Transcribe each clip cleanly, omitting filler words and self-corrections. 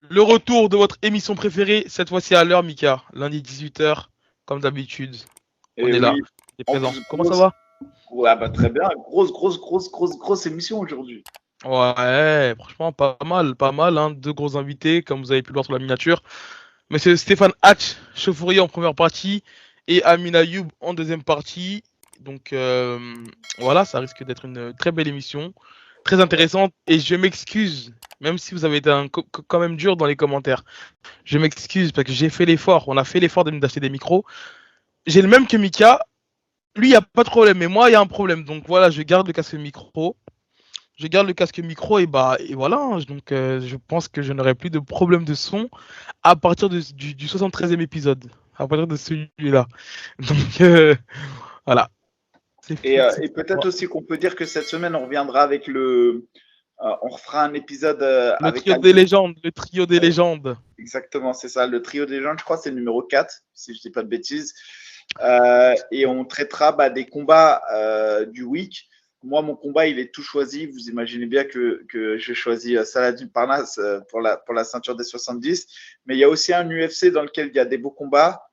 Le retour de votre émission préférée, cette fois-ci à l'heure, Mika. Lundi 18h, comme d'habitude. On Et est là, oui, on est en présent. plus, Comment ça va? ouais, bah, très bien. Grosse émission aujourd'hui. Ouais, franchement, pas mal, hein. Deux gros invités, comme vous avez pu le voir sur la miniature. Monsieur Stéphane Hatch, Chauffourier en première partie, et Amin Ayoub en deuxième partie. Donc voilà, ça risque d'être une très belle émission, très intéressante. Et je m'excuse, même si vous avez été quand même dur dans les commentaires. Je m'excuse parce que j'ai fait l'effort, on a fait l'effort d'acheter des micros. J'ai le même que Mika, lui, il n'y a pas de problème, mais moi, il y a un problème. Donc voilà, je garde le casque micro. Je garde le casque micro et bah et voilà. Donc je pense que je n'aurai plus de problème de son à partir du 73e épisode. À partir de celui-là. Donc voilà. Et peut-être aussi qu'on peut dire que cette semaine, on reviendra avec on refera un épisode Le avec trio des Ali. légendes, le trio des légendes. Exactement, c'est ça, le trio des gens, je crois que c'est le numéro 4, si je dis pas de bêtises. Et on traitera des combats du week. Moi, mon combat, il est tout choisi. Vous imaginez bien que j'ai choisi Saladin Parnasse pour la ceinture des 70. Mais il y a aussi un UFC dans lequel il y a des beaux combats,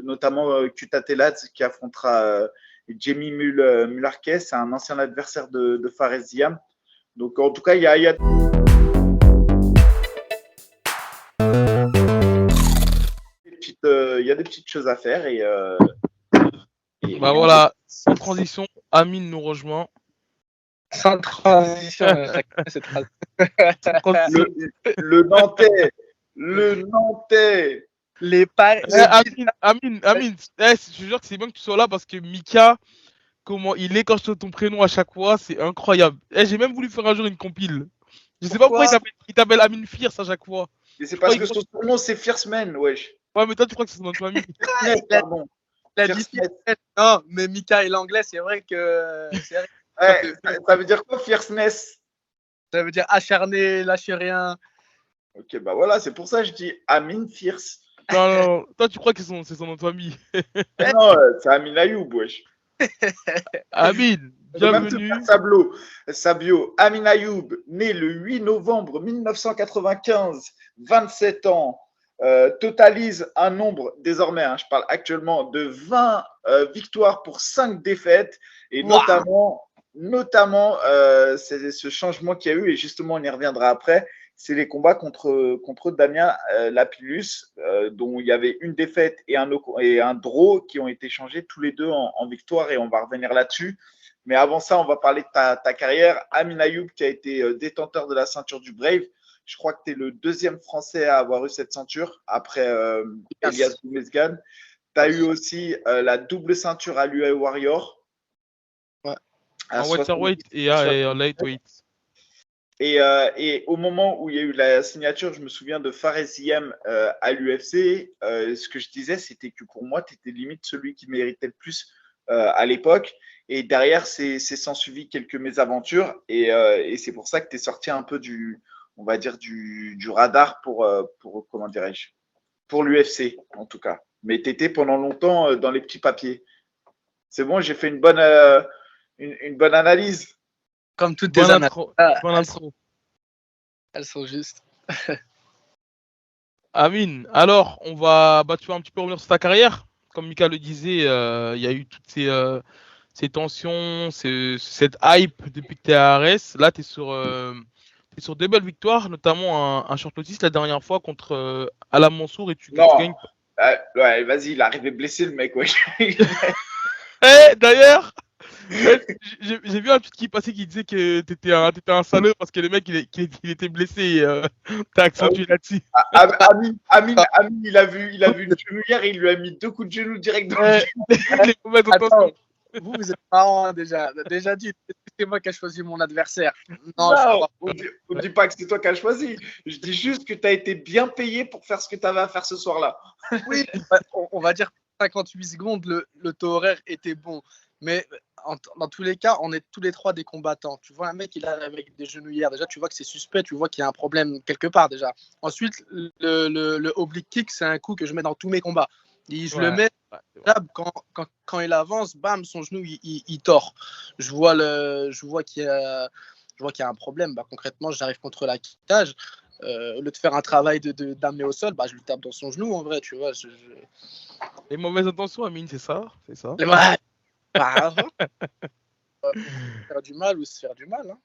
notamment Kuta Telaz qui affrontera Jamie Mularkey. C'est un ancien adversaire de Fares Ziam. Donc, en tout cas, il y a des petites choses à faire. Bah voilà, sans transition, Amine nous rejoint. Sans transition, cette phrase. Le Nantais, le Nantais. Les paris. Amine, je te jure que c'est bien que tu sois là parce que Mika, comment il écorche ton prénom à chaque fois, c'est incroyable. J'ai même voulu faire un jour une compile. Je sais pas pourquoi il t'appelle Amine Fierce à chaque fois. Mais c'est parce que son nom c'est Fierceman, wesh. Ouais, mais toi tu crois que c'est son nom de famille. Pardon. La non, mais Mika et l'anglais, c'est vrai que. Ouais, ça veut dire quoi, Fierceness? Ça veut dire acharné, lâcher rien. Ok, bah voilà, c'est pour ça que je dis Amine Fierce. Non, toi tu crois que c'est son nom de famille. Non, c'est Amin Ayoub, wesh. Amine, bienvenue. Sabio, Amin Ayoub, né le 8 novembre 1995, 27 ans, totalise un nombre, désormais, je parle actuellement, de 20 victoires pour 5 défaites, et notamment c'est ce changement qu'il y a eu, et justement on y reviendra après, c'est les combats contre Damien Lapillus, dont il y avait une défaite et un draw qui ont été changés tous les deux en victoire, et on va revenir là-dessus. Mais avant ça, on va parler de ta carrière. Amin Ayoub, qui a été détenteur de la ceinture du Brave. Je crois que tu es le deuxième Français à avoir eu cette ceinture, après Elias Boumezgan. Tu as eu aussi la double ceinture à l'UA Warrior. Ouais. En welterweight et en lightweight. Et au moment où il y a eu la signature, je me souviens de Fares Ziam à l'UFC. Ce que je disais, c'était que pour moi, tu étais limite celui qui méritait le plus à l'époque. Et derrière, c'est s'en suivi quelques mésaventures. Et c'est pour ça que tu es sorti un peu on va dire, du radar pour comment dirais-je, pour l'UFC, en tout cas. Mais tu étais pendant longtemps dans les petits papiers. C'est bon, j'ai fait une bonne analyse. Comme toutes tes analyses. Bonne intro. Elles sont justes. Amine, alors, tu vas un petit peu revenir sur ta carrière. Comme Mika le disait, il y a eu toutes ces tensions, cette hype depuis que tu es à Arès. Là, tu es sur deux belles victoires, notamment un shortlist la dernière fois contre Alam Mansour et tu gagnes. Ouais, vas-y, il est arrivé blessé, le mec. Ouais. D'ailleurs, j'ai vu un tweet qui passait qui disait que t'étais un salaud parce que le mec il était blessé. T'as accentué là-dessus. Amine, il a vu une genouillère et il lui a mis 2 coups de genou direct dans le genou. Attends, vous êtes marrant déjà. Déjà dit, c'est moi qui ai choisi mon adversaire. Non, on dit pas que c'est toi qui as choisi. Je dis juste que tu as été bien payé pour faire ce que tu avais à faire ce soir-là. Oui, on va dire 58 secondes, le taux horaire était bon. Mais dans tous les cas, on est tous les trois des combattants. Tu vois un mec, il arrive avec des genouillères. Déjà, tu vois que c'est suspect. Tu vois qu'il y a un problème quelque part déjà. Ensuite, le oblique kick, c'est un coup que je mets dans tous mes combats. Je le mets, quand il avance, bam, son genou, il tord. Je vois qu'il y a je vois qu'il y a un problème. Bah, concrètement, j'arrive contre la cage. Au lieu de faire un travail d'amener au sol, bah, je lui tape dans son genou en vrai, tu vois. Les mauvaises intentions, Amine, c'est ça? C'est ça? Ouais, bah, faire du mal ou se faire du mal. Hein.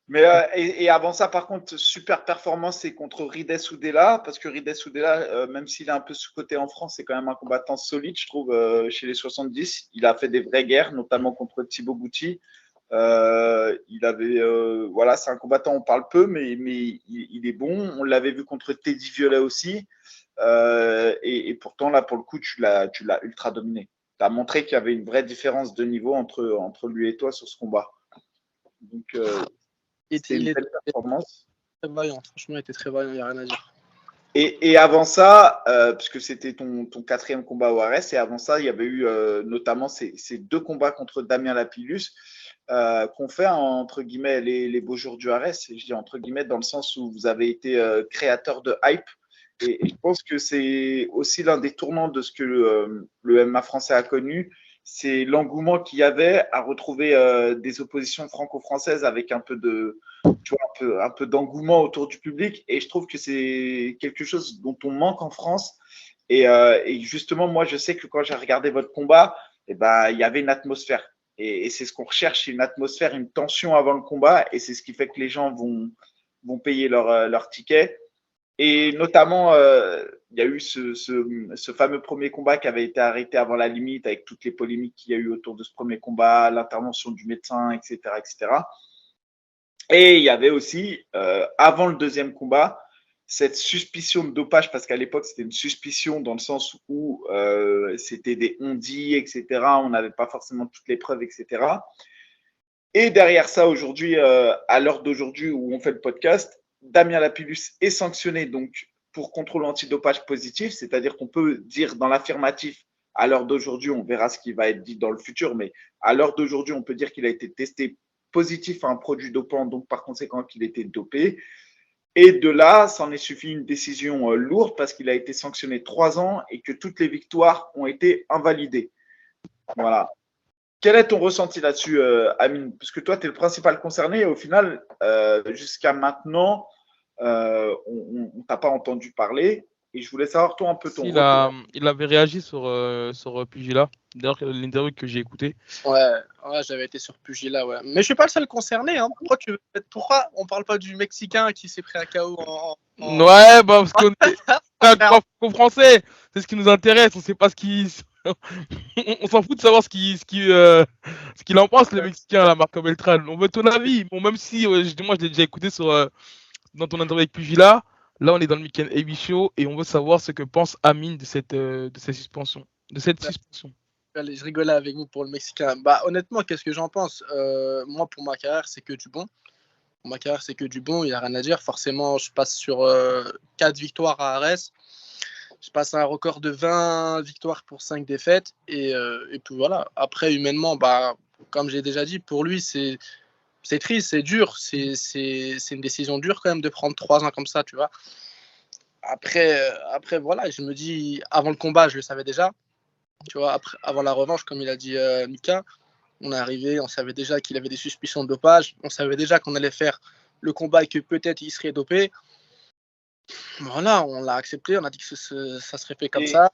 Mais et avant ça, par contre, super performance, c'est contre Rides Oudela, parce que Rides Oudela, même s'il est un peu sous-coté en France, c'est quand même un combattant solide, je trouve, chez les 70. Il a fait des vraies guerres, notamment contre Thibaut Gouti. Il avait, voilà, c'est un combattant, on parle peu, mais il est bon. On l'avait vu contre Teddy Violet aussi. Et pourtant, là, pour le coup, tu l'as ultra dominé. Tu as montré qu'il y avait une vraie différence de niveau entre lui et toi sur ce combat. Donc, c'était une belle performance. Très vaillant, franchement, il était très vaillant, il n'y a rien à dire. Et avant ça, puisque c'était ton quatrième combat au RS, et avant ça, il y avait eu notamment ces deux combats contre Damien Lapillus qu'on fait entre guillemets les beaux jours du RS. Et je dis entre guillemets dans le sens où vous avez été créateur de hype. Et je pense que c'est aussi l'un des tournants de ce que le MMA français a connu. C'est l'engouement qu'il y avait à retrouver des oppositions franco-françaises avec un peu de, tu vois, un peu d'engouement autour du public. Et je trouve que c'est quelque chose dont on manque en France. Et justement, moi, je sais que quand j'ai regardé votre combat, eh ben, il y avait une atmosphère. Et c'est ce qu'on recherche, une atmosphère, une tension avant le combat. Et c'est ce qui fait que les gens vont payer leur ticket. Et notamment, il y a eu ce fameux premier combat qui avait été arrêté avant la limite avec toutes les polémiques qu'il y a eu autour de ce premier combat, l'intervention du médecin, etc., etc. Et il y avait aussi, avant le deuxième combat, cette suspicion de dopage, parce qu'à l'époque, c'était une suspicion dans le sens où c'était des on-dit, etc. On n'avait pas forcément toutes les preuves, etc. Et derrière ça, aujourd'hui, à l'heure d'aujourd'hui où on fait le podcast, Damien Lapillus est sanctionné donc pour contrôle antidopage positif, c'est-à-dire qu'on peut dire dans l'affirmatif à l'heure d'aujourd'hui, on verra ce qui va être dit dans le futur, mais à l'heure d'aujourd'hui, on peut dire qu'il a été testé positif à un produit dopant, donc par conséquent qu'il était dopé. Et de là, s'en est suffi une décision lourde parce qu'il a été sanctionné 3 ans et que toutes les victoires ont été invalidées. Voilà. Quel est ton ressenti là-dessus, Amine? Parce que toi, tu es le principal concerné et au final, jusqu'à maintenant, on ne t'a pas entendu parler. Et je voulais savoir, toi, un peu ton retour. Il avait réagi sur Pugila. D'ailleurs, l'interview que j'ai écouté. Ouais, j'avais été sur Pugila, ouais. Mais je suis pas le seul concerné. Hein. Pourquoi on parle pas du Mexicain qui s'est pris un KO Ouais, bah, parce qu'on est un grand français. C'est ce qui nous intéresse. On sait pas ce qui. On s'en fout de savoir ce qu'il en pense, le Mexicain, la Marco Beltrán. On veut ton avis. Bon, même si, moi, je l'ai déjà écouté dans ton interview avec Pugila. Là, on est dans le Weekend Heavy Show et on veut savoir ce que pense Amine de cette suspension. Je rigolais avec vous pour le Mexicain. Bah, honnêtement, qu'est-ce que j'en pense? Moi, pour ma carrière, c'est que du bon. Pour ma carrière, c'est que du bon. Il n'y a rien à dire. Forcément, je passe sur 4 victoires à Ares. Je passe à un record de 20 victoires pour 5 défaites. Et puis voilà. Après, humainement, bah, comme j'ai déjà dit, pour lui, c'est triste, c'est dur. C'est une décision dure quand même de prendre 3 ans comme ça, tu vois. Après, voilà, je me dis, avant le combat, je le savais déjà. Tu vois, avant la revanche, comme il a dit Mika, on est arrivé, on savait déjà qu'il avait des suspicions de dopage. On savait déjà qu'on allait faire le combat et que peut-être il serait dopé. Voilà, on l'a accepté, on a dit que ça serait fait comme ça.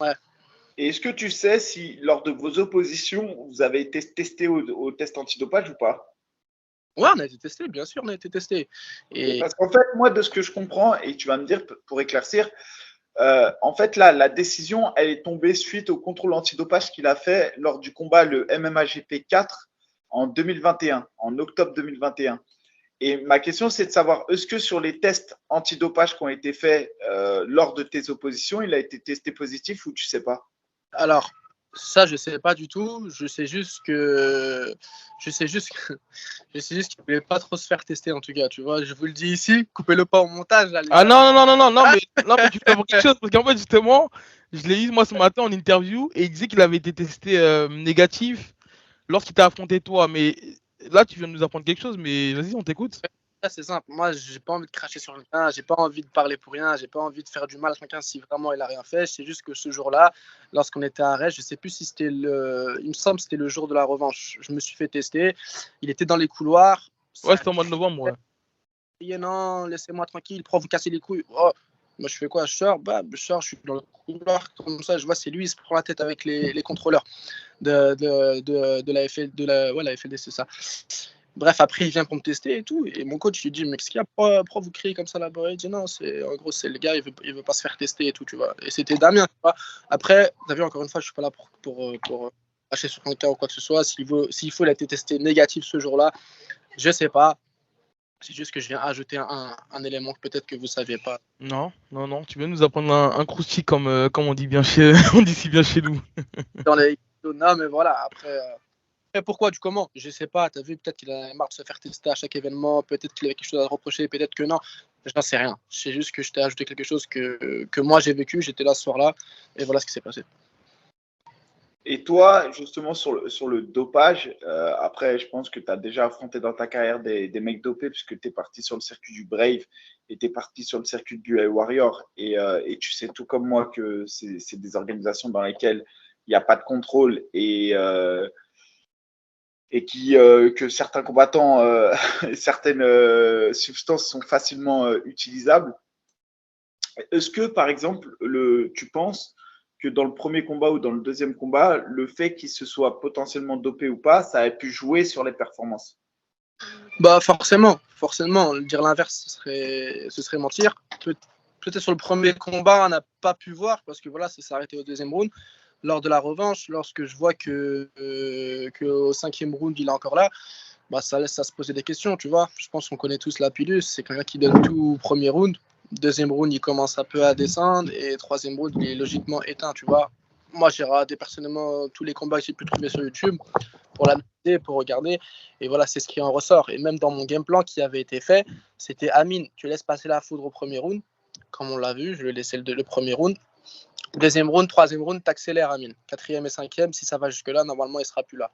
Ouais. Et est-ce que tu sais si, lors de vos oppositions, vous avez été testé au test antidopage ou pas? Ouais, on a été testé, bien sûr, on a été testé. Et... Parce qu'en fait, moi, de ce que je comprends, et tu vas me dire pour éclaircir, en fait, là, la décision, elle est tombée suite au contrôle antidopage qu'il a fait lors du combat, le MMA GP4 en 2021, en octobre 2021. Et ma question, c'est de savoir, est-ce que sur les tests antidopage qui ont été faits lors de tes oppositions, il a été testé positif ou tu sais pas? Alors, ça, je sais pas du tout. Je sais juste qu'il voulait pas trop se faire tester en tout cas. Tu vois, je vous le dis ici, coupez-le pas au montage. Là, ah non, mais tu fais quelque chose parce qu'en fait justement, je l'ai eu moi ce matin en interview et il disait qu'il avait été testé négatif lorsqu'il t'a affronté toi. Mais là, tu viens de nous apprendre quelque chose. Mais vas-y, on t'écoute. C'est simple. Moi, j'ai pas envie de cracher sur quelqu'un, j'ai pas envie de parler pour rien, j'ai pas envie de faire du mal à quelqu'un si vraiment il a rien fait. C'est juste que ce jour-là, lorsqu'on était à Rennes, je sais plus si c'était il me semble que c'était le jour de la revanche. Je me suis fait tester. Il était dans les couloirs. Ouais, c'était en mois de novembre, ouais. Et non, laissez-moi tranquille, prof, vous cassez les couilles. Oh. Moi, je fais quoi? Je sors, je suis dans le couloir, comme ça, je vois, c'est lui, il se prend la tête avec les contrôleurs de la la FLD, c'est ça. Bref, après, il vient pour me tester et tout. Et mon coach lui dit, mais qu'est-ce qu'il y a? Pourquoi vous criez comme ça là-bas? Il dit, non, en gros, c'est le gars, il veut pas se faire tester et tout, tu vois. Et c'était Damien, tu vois. Après, t'as vu, encore une fois, je suis pas là pour lâcher sur un cas ou quoi que ce soit. S'il faut, il a été testé négatif ce jour-là. Je sais pas. C'est juste que je viens ajouter un élément que peut-être que vous saviez pas. Non, non, non. Tu viens nous apprendre un croustille comme on dit bien on dit si bien chez nous. Dans les non, mais voilà, après. Et pourquoi, du comment? Je sais pas, t'as vu, peut-être qu'il en avait marre de se faire tester à chaque événement, peut-être qu'il avait quelque chose à reprocher, peut-être que non. Je n'en sais rien. C'est juste que je t'ai ajouté quelque chose que moi j'ai vécu, j'étais là ce soir-là, et voilà ce qui s'est passé. Et toi, justement, sur le dopage, après, je pense que tu as déjà affronté dans ta carrière des mecs dopés, puisque tu es parti sur le circuit du Brave et tu es parti sur le circuit du Warrior. Et tu sais tout comme moi que c'est des organisations dans lesquelles il n'y a pas de contrôle et que certains combattants, certaines substances sont facilement utilisables. Est-ce que, par exemple, tu penses que dans le premier combat ou dans le deuxième combat, le fait qu'il se soit potentiellement dopé ou pas, ça a pu jouer sur les performances? Bah forcément. Dire l'inverse, ce serait mentir. Peut-être sur le premier combat, on n'a pas pu voir parce que voilà, ça s'est arrêté au deuxième round. Lors de la revanche, lorsque je vois que au cinquième round, il est encore là, bah ça laisse à se poser des questions, tu vois. Je pense qu'on connaît tous la pilule, c'est quelqu'un qui donne tout au premier round. Deuxième round, il commence un peu à descendre et troisième round, il est logiquement éteint, tu vois. Moi, j'ai regardé personnellement tous les combats que j'ai pu trouver sur YouTube pour l'analyser, pour regarder. Et voilà, c'est ce qui en ressort. Et même dans mon game plan qui avait été fait, c'était Amine, tu laisses passer la foudre au premier round. Comme on l'a vu, je vais laisser le premier round. Deuxième round, troisième round, t'accélères Amine. Quatrième et cinquième, si ça va jusque-là, normalement, il sera plus là.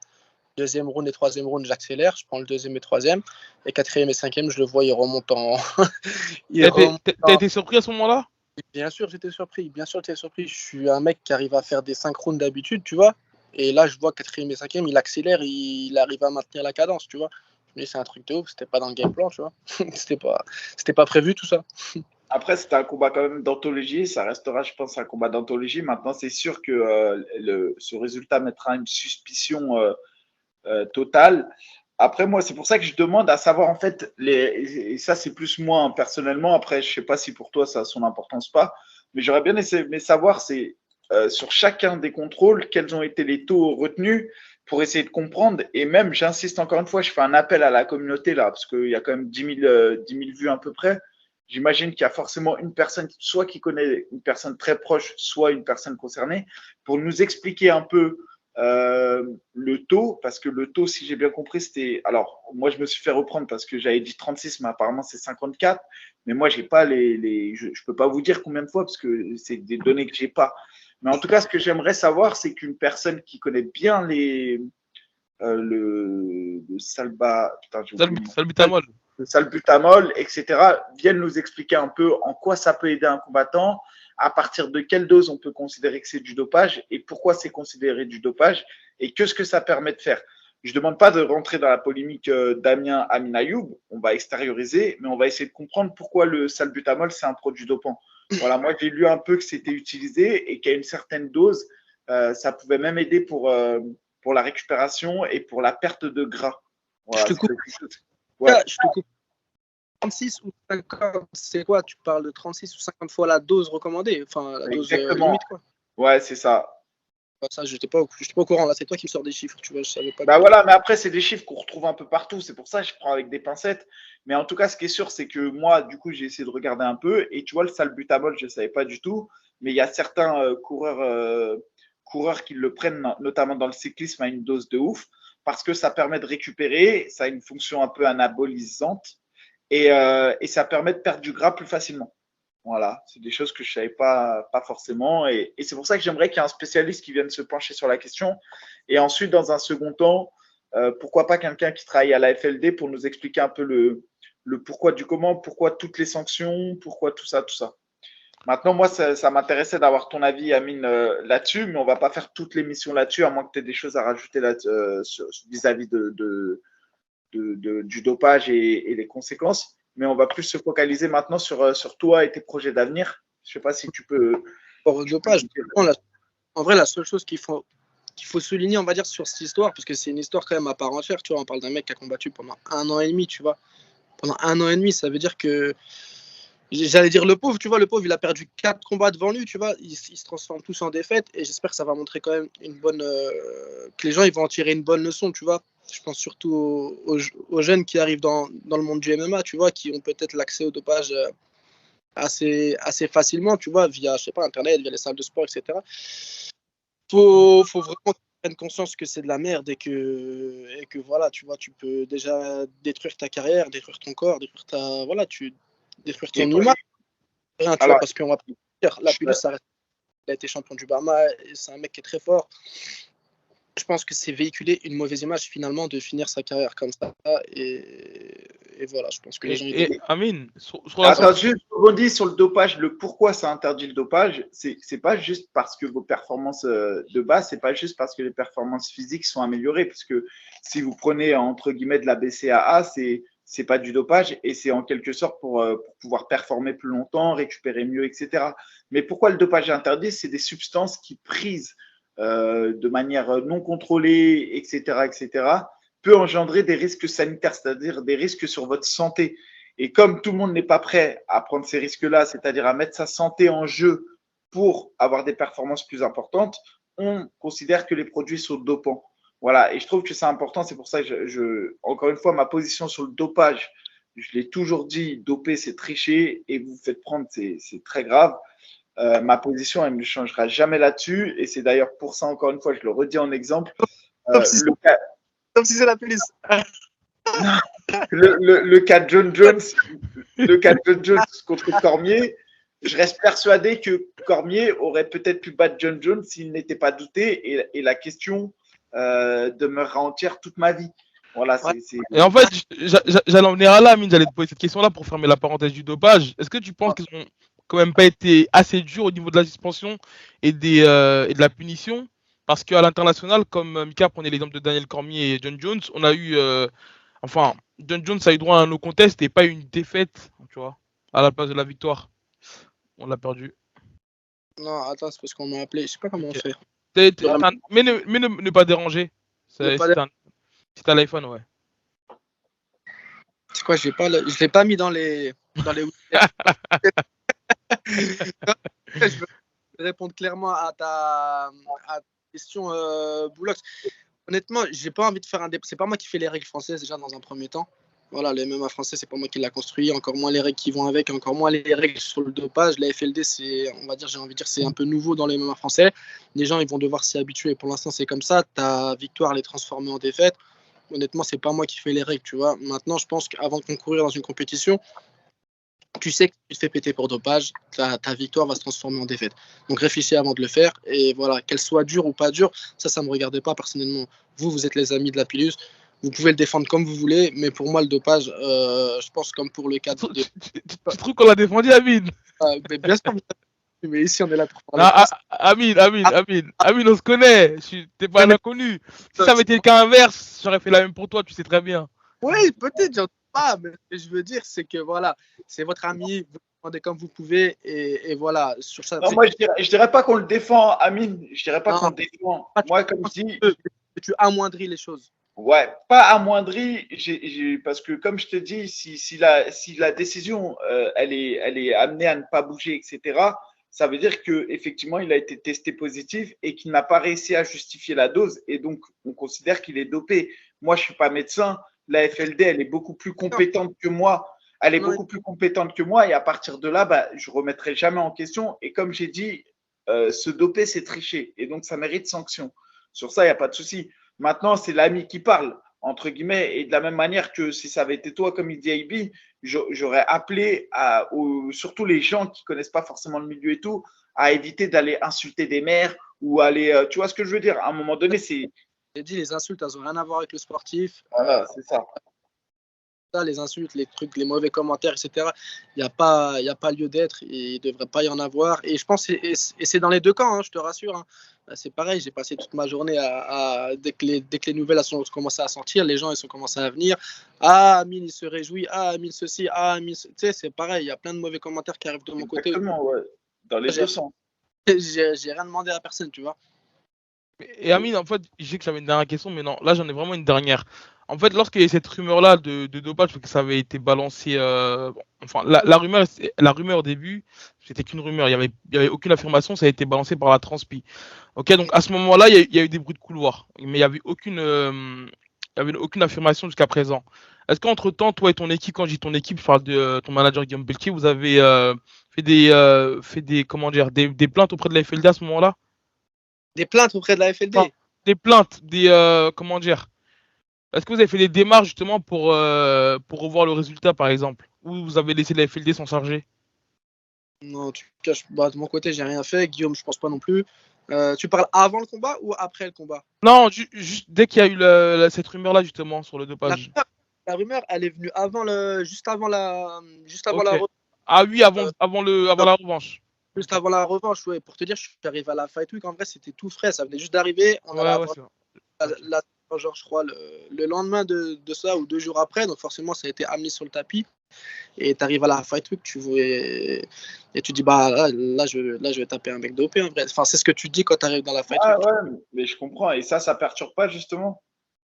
Deuxième round et troisième round, j'accélère. Je prends le deuxième et troisième. Et quatrième et cinquième, je le vois, il remonte en. T'as été surpris à ce moment-là? Bien sûr, j'étais surpris. Bien sûr, j'étais surpris. Je suis un mec qui arrive à faire des 5 rounds d'habitude, tu vois. Et là, je vois quatrième et cinquième, il accélère, il arrive à maintenir la cadence, tu vois. Mais c'est un truc de ouf, c'était pas dans le game plan, tu vois. c'était pas prévu tout ça. Après, c'était un combat quand même d'anthologie. Ça restera, je pense, un combat d'anthologie. Maintenant, c'est sûr que ce résultat mettra une suspicion totale. Après, moi, c'est pour ça que je demande à savoir, en fait, et ça, c'est plus moi hein, personnellement. Après, je sais pas si pour toi, ça a son importance ou pas. Mais j'aurais bien aimé savoir, c'est sur chacun des contrôles, quels ont été les taux retenus pour essayer de comprendre. Et même, j'insiste encore une fois, je fais un appel à la communauté là, parce qu'il y a quand même 10 000 vues à peu près. J'imagine qu'il y a forcément une personne, soit qui connaît une personne très proche, soit une personne concernée, pour nous expliquer un peu le taux, parce que le taux, si j'ai bien compris, c'était. Alors, moi, je me suis fait reprendre parce que j'avais dit 36, mais apparemment, c'est 54. Mais moi, j'ai pas je ne peux pas vous dire combien de fois parce que c'est des données que j'ai pas. Mais en tout cas, ce que j'aimerais savoir, c'est qu'une personne qui connaît bien le salba, putain, Salbutamol. le salbutamol, etc., viennent nous expliquer un peu en quoi ça peut aider un combattant, à partir de quelle dose on peut considérer que c'est du dopage et pourquoi c'est considéré du dopage et que ce que ça permet de faire. Je ne demande pas de rentrer dans la polémique Damien Amin Ayoub, on va extérioriser, mais on va essayer de comprendre pourquoi le salbutamol, c'est un produit dopant. Voilà, moi j'ai lu un peu que c'était utilisé et qu'à une certaine dose, ça pouvait même aider pour la récupération et pour la perte de gras. Voilà, je te coupe. Ouais. Je te coupe. 36 ou 50, c'est quoi? Tu parles de 36 ou 50 fois la dose recommandée, enfin la dose limite, quoi. Ouais, c'est ça. Ça, j'étais pas au courant. Là, c'est toi qui me sors des chiffres, tu vois, je savais pas. Bah voilà, mais après, c'est des chiffres qu'on retrouve un peu partout. C'est pour ça que je prends avec des pincettes. Mais en tout cas, ce qui est sûr, c'est que moi, du coup, j'ai essayé de regarder un peu. Et tu vois, le salbutamol, je ne savais pas du tout. Mais il y a certains coureurs qui le prennent, notamment dans le cyclisme, à une dose de ouf. Parce que ça permet de récupérer. Ça a une fonction un peu anabolisante. Et ça permet de perdre du gras plus facilement. Voilà, c'est des choses que je ne savais pas forcément. Et c'est pour ça que j'aimerais qu'il y ait un spécialiste qui vienne se pencher sur la question. Et ensuite, dans un second temps, pourquoi pas quelqu'un qui travaille à la FLD pour nous expliquer un peu le pourquoi du comment, pourquoi toutes les sanctions, pourquoi tout ça, tout ça. Maintenant, moi, ça m'intéressait d'avoir ton avis, Amine, là-dessus, mais on ne va pas faire toute l'émission là-dessus, à moins que tu aies des choses à rajouter vis-à-vis du dopage et les conséquences. Mais on va plus se focaliser maintenant sur toi et tes projets d'avenir. Je ne sais pas si tu peux. Pour le dopage, en vrai, la seule chose qu'il faut souligner, on va dire, sur cette histoire, parce que c'est une histoire quand même à part entière, tu vois, on parle d'un mec qui a combattu pendant 1 an et demi, tu vois. Pendant 1 an et demi, ça veut dire que, j'allais dire le pauvre, tu vois, le pauvre, il a perdu 4 combats devant lui, tu vois, ils se transforment tous en défaites, et j'espère que ça va montrer quand même que les gens, ils vont en tirer une bonne leçon, tu vois. Je pense surtout aux jeunes qui arrivent dans le monde du MMA, tu vois, qui ont peut-être l'accès au dopage assez facilement, tu vois, via, je sais pas, Internet, via les salles de sport, etc. Faut vraiment qu'ils prennent conscience que c'est de la merde et que voilà, tu vois, tu peux déjà détruire ta carrière, détruire ton corps, détruire détruire ton image. Rien, tu vois, parce qu'on va pas dire, la Pilus, ça reste, il a été champion du Bama, c'est un mec qui est très fort. Je pense que c'est véhiculer une mauvaise image finalement de finir sa carrière comme ça. Et voilà, je pense que les gens. Amine, attends, juste rebondir sur le dopage, le pourquoi ça interdit le dopage, c'est pas juste parce que vos performances de base, c'est pas juste parce que les performances physiques sont améliorées, parce que si vous prenez entre guillemets de la BCAA, c'est pas du dopage et c'est en quelque sorte pour pouvoir performer plus longtemps, récupérer mieux, etc. Mais pourquoi le dopage est interdit? C'est des substances qui prises de manière non contrôlée, etc., peut engendrer des risques sanitaires, c'est-à-dire des risques sur votre santé. Et comme tout le monde n'est pas prêt à prendre ces risques-là, c'est-à-dire à mettre sa santé en jeu pour avoir des performances plus importantes, on considère que les produits sont dopants. Voilà, et je trouve que c'est important, c'est pour ça que encore une fois, ma position sur le dopage, je l'ai toujours dit, doper c'est tricher et vous faites prendre, c'est très grave. Ma position, elle ne changera jamais là-dessus. Et c'est d'ailleurs pour ça, encore une fois, je le redis en exemple. Comme si c'est la police. Le cas de John Jones, contre Cormier, je reste persuadé que Cormier aurait peut-être pu battre John Jones s'il n'était pas douté. Et la question demeurera entière toute ma vie. Voilà, Et en fait, j'allais en venir à là, Amine, j'allais te poser cette question-là pour fermer la parenthèse du dopage. Est-ce que tu penses qu'ils ont quand même pas été assez durs au niveau de la suspension et de la punition? Parce qu'à l'international, comme Mika prenait l'exemple de Daniel Cormier et John Jones, on a eu. Enfin, John Jones a eu droit à un no contest et pas une défaite, tu vois, à la place de la victoire. On l'a perdu. Non, attends, c'est parce qu'on m'a appelé. Je sais pas comment on fait. Mais ne pas déranger. C'est un l'iPhone, ouais. C'est quoi, je l'ai pas mis dans les je veux répondre clairement à ta question, Boulox. Honnêtement, j'ai pas envie de faire c'est pas moi qui fais les règles françaises déjà dans un premier temps. Voilà, le MMA français, c'est pas moi qui l'a construit, encore moins les règles qui vont avec, encore moins les règles sur le dopage. La FLD, c'est, on va dire, j'ai envie de dire, c'est un peu nouveau dans le MMA français. Les gens, ils vont devoir s'y habituer. Pour l'instant, c'est comme ça. Ta victoire, elle est transformée en défaite. Honnêtement, c'est pas moi qui fais les règles, tu vois. Maintenant, je pense qu'avant de concourir dans une compétition, tu sais que tu te fais péter pour dopage, ta victoire va se transformer en défaite. Donc réfléchis avant de le faire. Et voilà, qu'elle soit dure ou pas dure, ça ne me regardait pas personnellement. Vous êtes les amis de la Pilus. Vous pouvez le défendre comme vous voulez, mais pour moi, le dopage, je pense comme pour le cas de. Tu trouves qu'on l'a défendu, Amine? Mais bien sûr, mais ici, on est là pour parler. Amine, on se connaît. T'es pas un inconnu. Si ça m'était le cas inverse, j'aurais fait la même pour toi, tu sais très bien. Oui, peut-être, j'en pas, mais ce que je veux dire, c'est que voilà, c'est votre ami, vous demandez comme vous pouvez, et voilà. Sur ça, non, moi, je dirais pas qu'on le défend, Amine. Je dirais pas qu'on le défend. Moi, comme je dis. Tu amoindris les choses. Ouais, pas amoindri, parce que comme je te dis, si la décision elle est amenée à ne pas bouger, etc., ça veut dire qu'effectivement il a été testé positif et qu'il n'a pas réussi à justifier la dose et donc on considère qu'il est dopé. Moi, je suis pas médecin, la FLD elle est beaucoup plus compétente que moi. Elle est beaucoup plus compétente que moi et à partir de là, bah, je remettrai jamais en question. Et comme j'ai dit, se doper, c'est tricher et donc ça mérite sanction. Sur ça, il n'y a pas de souci. Maintenant, c'est l'ami qui parle, entre guillemets, et de la même manière que si ça avait été toi, comme il dit AB, j'aurais appelé surtout les gens qui ne connaissent pas forcément le milieu et tout, à éviter d'aller insulter des mères ou aller. Tu vois ce que je veux dire? À un moment donné, c'est. J'ai dit, les insultes, elles n'ont rien à voir avec le sportif. Voilà, c'est ça. Les insultes, les trucs, les mauvais commentaires, etc. Il n'y a pas lieu d'être et il ne devrait pas y en avoir. Et je pense, et c'est dans les deux camps, hein, je te rassure. Hein. c'est pareil, j'ai passé toute ma journée dès que les nouvelles ont commencé à sortir, les gens ils ont commencé à venir. Ah, Amine il se réjouit, ah, Amine ceci, ah, Amine. Tu sais, c'est pareil, il y a plein de mauvais commentaires qui arrivent de mon côté. Exactement, ouais. Dans les J'ai- deux sens. J'ai rien demandé à personne, tu vois. Et Amine, en fait, je sais que j'avais une dernière question, mais non, là j'en ai vraiment une dernière. En fait, lorsqu'il y a eu cette rumeur-là de dopage, parce que ça avait été balancé, bon, enfin, la rumeur au début, c'était qu'une rumeur, il y avait aucune affirmation, ça a été balancé par la transpi. Ok, donc à ce moment-là, il y a eu des bruits de couloir, mais il y avait aucune affirmation jusqu'à présent. Est-ce qu'entre-temps, toi et ton équipe, quand je dis ton équipe, je parle de ton manager Guillaume Pelletier, vous avez fait des, comment dire, des plaintes auprès de la FLD à ce moment-là? Des plaintes auprès de la Enfin, FLD. des plaintes, comment dire? Est-ce que vous avez fait des démarches justement pour revoir le résultat, par exemple? Ou vous avez laissé la FLD s'en charger? Non, tu caches. Bah, de mon côté, j'ai rien fait. Guillaume, je pense pas non plus. Tu parles avant le combat ou après le combat? Non, juste dès qu'il y a eu cette rumeur-là justement sur le La dopage. rumeur, la rumeur, elle est venue juste avant Ok. la, Ah oui, euh, avant la revanche. juste avant la revanche. Ouais. Pour te dire, je suis arrivé à la Fight Week. En vrai, c'était tout frais. Ça venait juste d'arriver. On allait Ouais, ouais, avoir c'est vrai. genre, je crois, le lendemain de ça ou 2 jours après. Donc, forcément, ça a été amené sur le tapis. Et tu arrives à la Fight Week, et tu dis, bah là, je vais taper un mec dopé. En vrai. Enfin, c'est ce que tu dis quand tu arrives dans la Fight Ouais, Week. ouais, mais je comprends. Et ça perturbe pas, justement.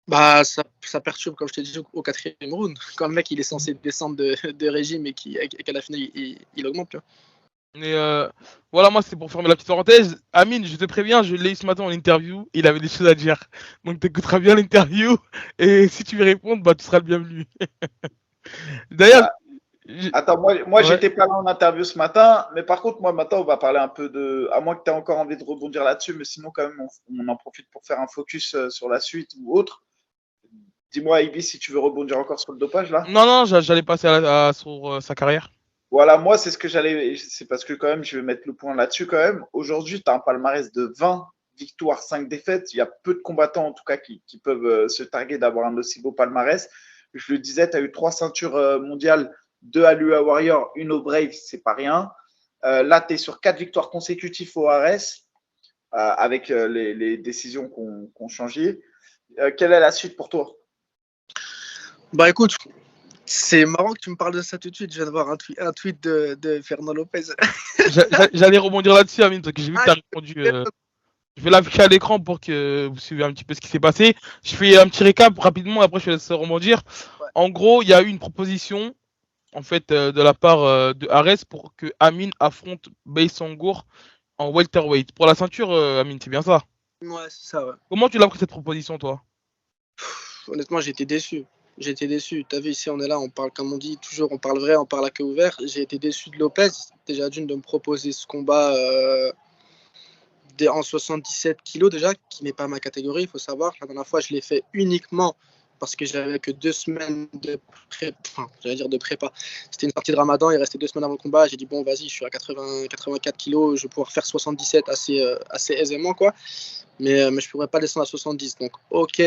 Bah, ça perturbe, comme je t'ai dit, au 4e round. Quand le mec il est censé descendre de régime et qu'à la finale il augmente. Tu vois. Mais voilà, moi c'était pour fermer la petite parenthèse. Amine, je te préviens, je l'ai eu ce matin en interview, il avait des choses à dire. Donc t'écouteras bien l'interview et si tu veux répondre, bah tu seras le bienvenu. D'ailleurs, Bah, j'- attends, moi ouais. j'étais pas là en interview ce matin, mais par contre, moi, maintenant, on va parler un peu de. À moins que tu aies encore envie de rebondir là-dessus, mais sinon, quand même, on en profite pour faire un focus sur la suite ou autre. Dis-moi, Ibi, si tu veux rebondir encore sur le dopage, là. Non, non, j'allais passer sur sa carrière. Voilà, moi, c'est ce que j'allais. C'est parce que, quand même, je vais mettre le point là-dessus, quand même. Aujourd'hui, tu as un palmarès de 20 victoires, 5 défaites. Il y a peu de combattants, en tout cas, qui peuvent se targuer d'avoir un aussi beau palmarès. Je le disais, tu as eu 3 ceintures mondiales, 2 à l'UA Warrior, une au Brave, c'est pas rien. Là, tu es sur 4 victoires consécutives au RS, avec les décisions qu'on changé. Quelle est la suite pour toi? Bah écoute, c'est marrant que tu me parles de ça tout de suite. Je viens de voir un tweet de Fernand Lopez. J'allais rebondir là-dessus, Amine, parce que j'ai vu que tu as répondu. Ah, Je vais l'afficher à l'écran pour que vous suiviez un petit peu ce qui s'est passé. Je fais un petit récap rapidement, après je te laisse rebondir. ouais. En gros, il y a eu une proposition en fait de la part de Ares pour que Amine affronte Beisangour en welterweight. Pour la ceinture, Amine, c'est bien ça. Ouais, c'est ça, ouais. Comment tu l'as pris cette proposition, toi? Honnêtement, j'étais déçu. J'étais déçu. T'as vu, ici, on est là, on parle, comme on dit, toujours, on parle vrai, on parle à cœur ouvert. J'ai été déçu de Lopez. Déjà, d'une, de me proposer ce combat en 77 kilos, déjà, qui n'est pas ma catégorie, il faut savoir. La dernière fois, je l'ai fait uniquement parce que j'avais que 2 semaines de prépa. Enfin, j'allais dire de prépa. C'était une partie de Ramadan, il restait 2 semaines avant le combat. J'ai dit, bon, vas-y, je suis à 84 kilos, je vais pouvoir faire 77 assez aisément, quoi. Mais je ne pourrais pas descendre à 70. Donc, ok,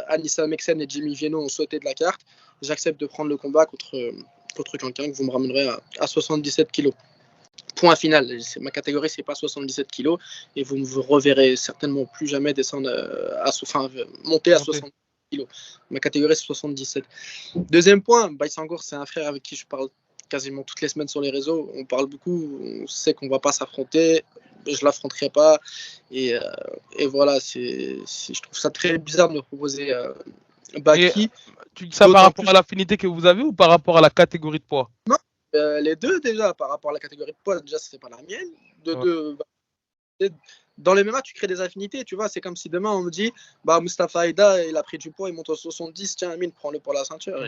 Anissa Meksen et Jimmy Vienno ont sauté de la carte. J'accepte de prendre le combat contre quelqu'un que vous me ramènerez à 77 kilos. Point final. Ma catégorie, c'est pas 77 kilos. Et vous ne me reverrez certainement plus jamais descendre monter à 70 kilos. Ma catégorie, c'est 77. Deuxième point, Baïsangour, c'est un frère avec qui je parle quasiment toutes les semaines sur les réseaux. On parle beaucoup, on sait qu'on ne va pas s'affronter. Je ne l'affronterai pas. Et voilà, je trouve ça très bizarre de me proposer Baki. Tu dis ça par rapport à l'affinité que vous avez ou par rapport à la catégorie de poids? Non, les deux déjà, par rapport à la catégorie de poids, déjà, c'est pas la mienne. Dans les MMA, tu crées des affinités, tu vois. C'est comme si demain, on me dit, bah, Mustafa Aïda, il a pris du poids, il monte au 70, tiens, Amine, prends-le pour la ceinture.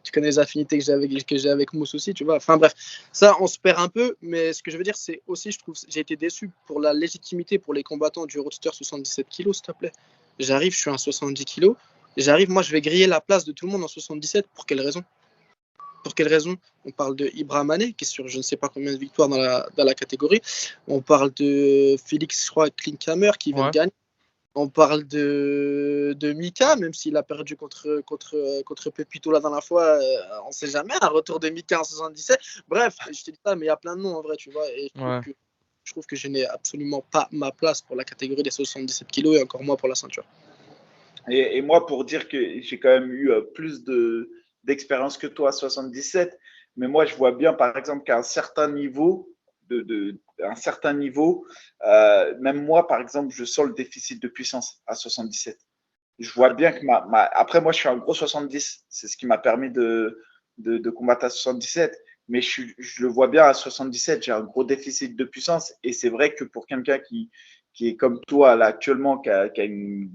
Tu connais les affinités que j'ai avec Mousse aussi, tu vois. Enfin bref, ça, on se perd un peu, mais ce que je veux dire, c'est aussi, je trouve, j'ai été déçu pour la légitimité pour les combattants du roadster 77 kg, s'il te plaît. J'arrive, je suis à 70 kg. J'arrive, moi, je vais griller la place de tout le monde en 77. Pour quelle raison? Pour quelle raison? On parle de Ibrahim Mané, qui est sur je ne sais pas combien de victoires dans la catégorie. On parle de Félix, je crois, Klinkhammer, qui vient de gagner. On parle de Mika, même s'il a perdu contre Pepito la dernière fois, on ne sait jamais, un retour de Mika en 77. Bref, je te dis ça, mais il y a plein de noms en vrai, tu vois. Et je trouve que je n'ai absolument pas ma place pour la catégorie des 77 kilos et encore moins pour la ceinture. Et moi, pour dire que j'ai quand même eu plus d'expérience que toi à 77, mais moi, je vois bien, par exemple, qu'à un certain niveau, même moi, par exemple, je sens le déficit de puissance à 77. Je vois bien que après, moi, je suis un gros 70. C'est ce qui m'a permis de combattre à 77. Mais je le vois bien à 77, j'ai un gros déficit de puissance. Et c'est vrai que pour quelqu'un qui est comme toi, là, actuellement, qui a une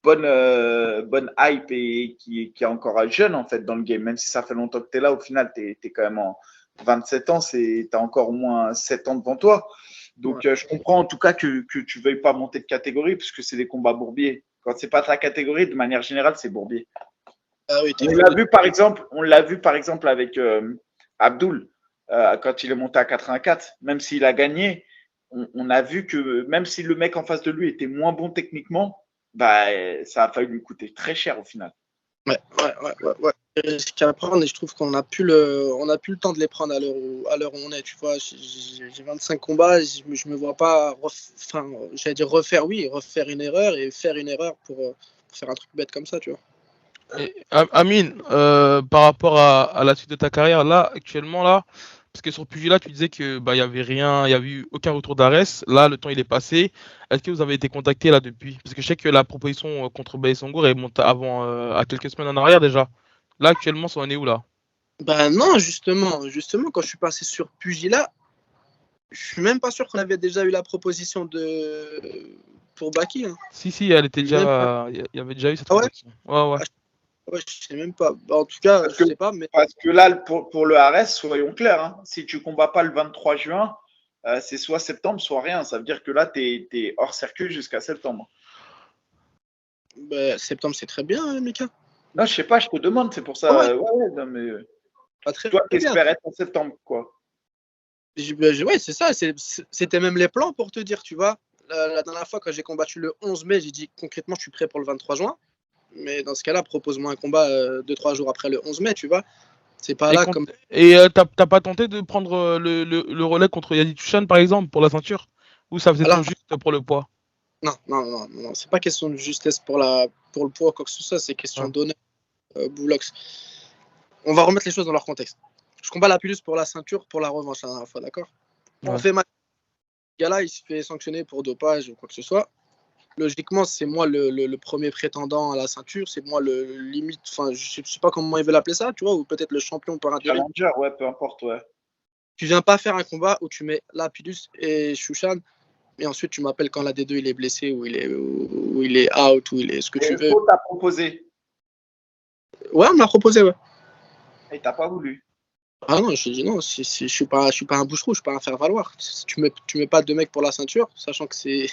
bonne hype et qui est encore jeune, en fait, dans le game, même si ça fait longtemps que tu es là, au final, tu es quand même en 27 ans, tu as encore au moins 7 ans devant toi. Donc, je comprends en tout cas que tu ne veuilles pas monter de catégorie, puisque c'est des combats bourbiers. Quand c'est pas ta catégorie, de manière générale, c'est bourbier. Ah oui, on l'a vu par exemple avec Abdul quand il est monté à 84. Même s'il a gagné, on a vu que même si le mec en face de lui était moins bon techniquement, bah ça a failli lui coûter très cher au final. Ouais. Risque à prendre et je trouve qu'on n'a plus le temps de les prendre à l'heure où on est. Tu vois, j'ai 25 combats, je me vois pas, refaire une erreur et faire une erreur pour faire un truc bête comme ça, tu vois. Et, Amine, par rapport à la suite de ta carrière, là, actuellement, là, parce que sur Pugilat, tu disais que il y avait rien, il y avait eu aucun retour d'Arès. Là, le temps il est passé. Est-ce que vous avez été contacté là depuis? Parce que je sais que la proposition contre Baïsongour est montée avant, à quelques semaines en arrière déjà. Là, actuellement, ça en est où là? Ben non, justement, quand je suis passé sur Pugilat, je suis même pas sûr qu'on avait déjà eu la proposition pour Baki. Hein. Si, elle était Je sais même pas. déjà, il y avait déjà eu cette Ah ouais? proposition. Ouais. Ouais, je sais même pas. En tout cas, Parce je que, sais pas, mais parce que là, pour le Ares, soyons clairs, hein, si tu combats pas le 23 juin, c'est soit septembre, soit rien. Ça veut dire que là, tu es hors circuit jusqu'à septembre. septembre, c'est très bien, Mika. Non, je sais pas, je te demande, c'est pour Ah ouais, ça. Ouais, non, mais pas très toi, bien. t'espères être en septembre, quoi. Ouais, c'est ça. C'était même les plans pour te dire, tu vois. La dernière fois, quand j'ai combattu le 11 mai, j'ai dit concrètement, je suis prêt pour le 23 juin. Mais dans ce cas-là, propose-moi un combat 2-3 jours après le 11 mai, tu vois. C'est pas là comme. T'as pas tenté de prendre le relais contre Yadi Tushan, par exemple, pour la ceinture? Ou ça faisait trop Alors, juste pour le poids? non. C'est pas question de justesse pour le poids, quoi que ce soit. C'est question Ouais. d'honneur, Boulox. On va remettre les choses dans leur contexte. Je combats la Lapillus pour la ceinture, pour la revanche la dernière fois, d'accord? Ouais. On fait ma. Le gars-là, il se fait sanctionner pour dopage ou quoi que ce soit. Logiquement, c'est moi le premier prétendant à la ceinture, c'est moi le limite, enfin, je sais pas comment ils veulent appeler ça, tu vois, ou peut-être le champion par intérim. Challenger, ouais, peu importe, ouais. Tu viens pas faire un combat où tu mets Lapidus et Shushan, et ensuite tu m'appelles quand la D2 il est blessé, ou il est out, ou il est ce que tu veux. T'a proposé. Ouais, on m'a proposé, ouais. Et t'as pas voulu. Ah non, je t'ai dit non, je suis pas un bouche-trou, je suis pas un faire-valoir. Tu mets pas deux mecs pour la ceinture, sachant que je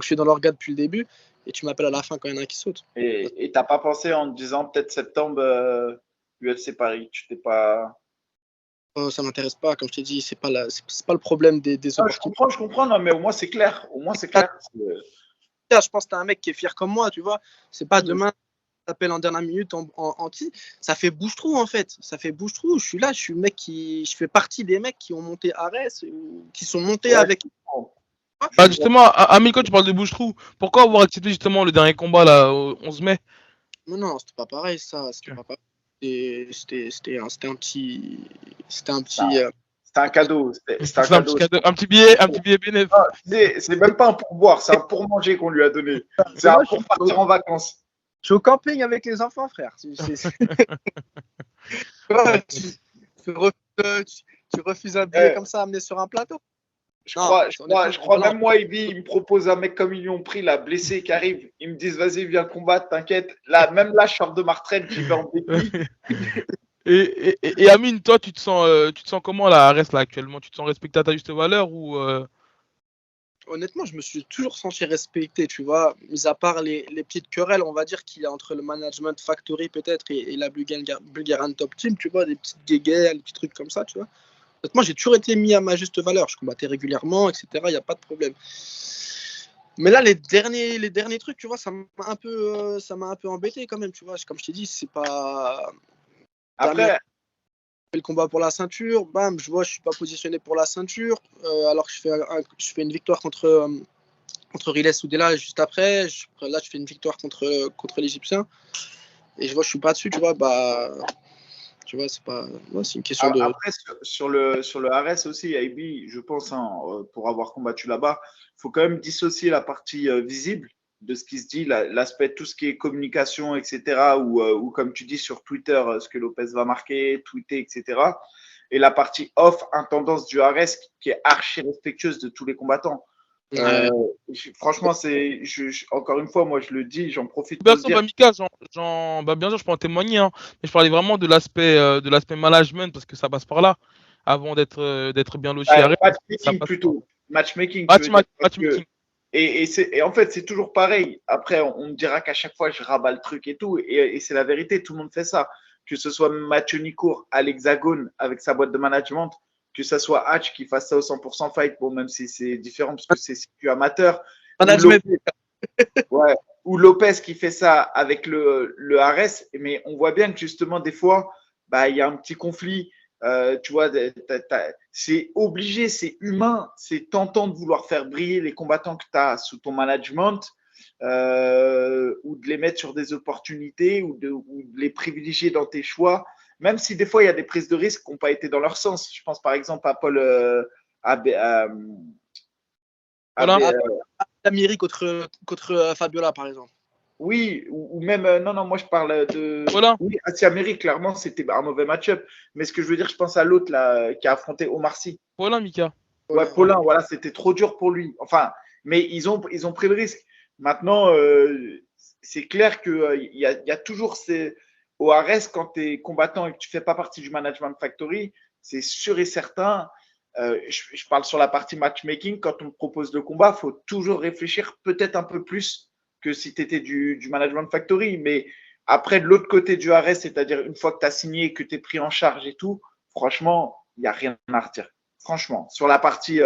suis dans l'orga depuis le début, et tu m'appelles à la fin quand il y en a un qui saute. Et t'as pas pensé en te disant peut-être septembre, UFC Paris, tu t'es pas. Oh, ça m'intéresse pas, comme je t'ai dit, c'est pas le problème des Non, opportunités. je comprends, non, mais au moins c'est clair. Au moins c'est clair. Je pense que t'as un mec qui est fier comme moi, tu vois. C'est pas demain, t'appelles en dernière minute en ça fait bouche-trou en fait. Ça fait bouche-trou. Je suis là, je fais partie des mecs qui ont monté Arès, qui sont montés avec. Bah justement, Amine, quand tu parles de bouche-trou, pourquoi avoir accepté justement le dernier combat là, au 11 mai? Mais non, c'était pas pareil ça. C'était pas pareil. C'était un petit. C'était un petit. C'est un cadeau. C'est un C'est un cadeau. petit billet bénéf. Ah, c'est même pas un pourboire, c'est un pour manger qu'on lui a donné. C'est un pour partir en vacances. Je suis au camping avec les enfants, frère. Tu refuses un billet comme ça amené sur un plateau. Je crois même moi, il me propose un mec comme ils lui ont pris, là, blessé, qui arrive. Ils me disent, vas-y, viens combattre, t'inquiète. Là, même là, je sors de ma retraite, j'y vais en dépit. Et Amine, toi, tu te sens comment là, reste là actuellement? Tu te sens respecté à ta juste valeur ou Honnêtement, je me suis toujours senti respecté, tu vois, mis à part les petites querelles, on va dire, qu'il y a entre le management Factory peut-être et la Bulgarian Top Team, tu vois, des petites guéguerres, des petits trucs comme ça, tu vois. Honnêtement, j'ai toujours été mis à ma juste valeur, je combattais régulièrement, etc., il n'y a pas de problème. Mais là, les derniers trucs, tu vois, ça m'a un peu embêté quand même, tu vois, comme je t'ai dit, c'est pas... Après, le combat pour la ceinture, bam, je vois, je suis pas positionné pour la ceinture, alors que je fais une victoire contre Riles Soudela juste après. Là, je fais une victoire contre l'Égyptien. Et je vois, je suis pas dessus, tu vois, bah, tu vois, c'est pas, ouais, c'est une question de. Après, sur le Ares aussi, IB, je pense, hein, pour avoir combattu là-bas, il faut quand même dissocier la partie visible de ce qui se dit, l'aspect, tout ce qui est communication, etc., ou comme tu dis sur Twitter, ce que Lopez va marquer, tweeter, etc., et la partie off, intendance du Ares, qui est archi respectueuse de tous les combattants. Ouais. Franchement, encore une fois, moi je le dis, j'en profite Bien pour le sûr, dire. bah, Mika, bah, bien sûr, je peux en témoigner, hein, mais je parlais vraiment de l'aspect management parce que ça passe par là. Avant d'être bien logé à Rennes, ça Matchmaking passe par plutôt. Matchmaking, tu veux dire. Parce que, matchmaking. et en fait, c'est toujours pareil. Après, on me dira qu'à chaque fois, je rabats le truc et tout. Et c'est la vérité, tout le monde fait ça. Que ce soit Mathieu Nicourt à l'Hexagone avec sa boîte de management, que ce soit Hatch qui fasse ça au 100% fight, bon, même si c'est différent parce que c'est plus amateur, ou Management. Lopez, ouais, ou Lopez qui fait ça avec le Ares. Mais on voit bien que justement, des fois, bah, il y a un petit conflit. Tu vois, c'est obligé, c'est humain, c'est tentant de vouloir faire briller les combattants que tu as sous ton management ou de les mettre sur des opportunités ou de les privilégier dans tes choix, même si des fois il y a des prises de risques qui n'ont pas été dans leur sens. Je pense par exemple à Paul Voilà. Amiri contre Fabiola, par exemple. oui, ou même, non, non, moi je parle de. Voilà. Oui, Asia-Amérique, clairement, c'était un mauvais match-up. Mais ce que je veux dire, je pense à l'autre là, qui a affronté Omar Sy. Voilà, Mika. Ouais, Voilà. Paulin, voilà, c'était trop dur pour lui. Enfin, mais ils ont pris le risque. Maintenant, c'est clair qu'il y a toujours au Ares, quand tu es combattant et que tu fais pas partie du Management Factory, c'est sûr et certain. Je parle sur la partie matchmaking. Quand on te propose le combat, il faut toujours réfléchir peut-être un peu plus que si tu étais du Management Factory. Mais après, de l'autre côté du Ares, c'est-à-dire une fois que tu as signé, que tu es pris en charge et tout, franchement, il n'y a rien à redire. Franchement, sur la partie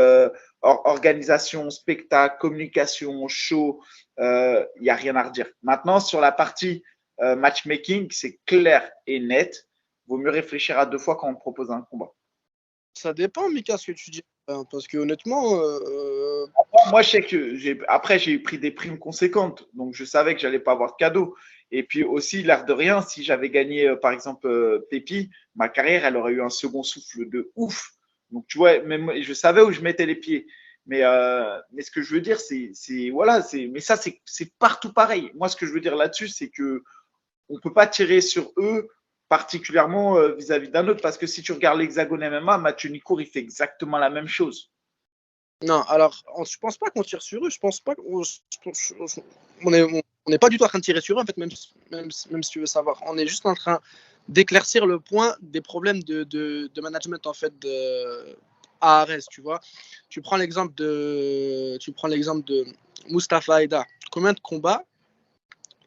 organisation, spectacle, communication, show, il n'y a rien à redire. Maintenant, sur la partie matchmaking, c'est clair et net. Vaut mieux réfléchir à deux fois quand on te propose un combat. Ça dépend, Mika, ce que tu dis. Parce que honnêtement, Moi, je sais que après, j'ai pris des primes conséquentes. Donc, je savais que j'allais pas avoir de cadeau. Et puis aussi, l'air de rien, si j'avais gagné, par exemple, Pépi, ma carrière, elle aurait eu un second souffle de ouf. Donc, tu vois, même, je savais où je mettais les pieds. Mais ce que je veux dire, voilà, mais ça, c'est partout pareil. Moi, ce que je veux dire là-dessus, c'est que on peut pas tirer sur eux particulièrement vis-à-vis d'un autre. Parce que si tu regardes l'Hexagone MMA, Mathieu Nicourt, il fait exactement la même chose. non, alors, je pense pas qu'on tire sur eux. Je pense pas qu'on on n'est pas du tout en train de tirer sur eux, en fait, même si tu veux savoir. On est juste en train d'éclaircir le point des problèmes de management, en fait, à Arès, tu vois. Tu prends l'exemple de Mustafa Aida. Combien de combats,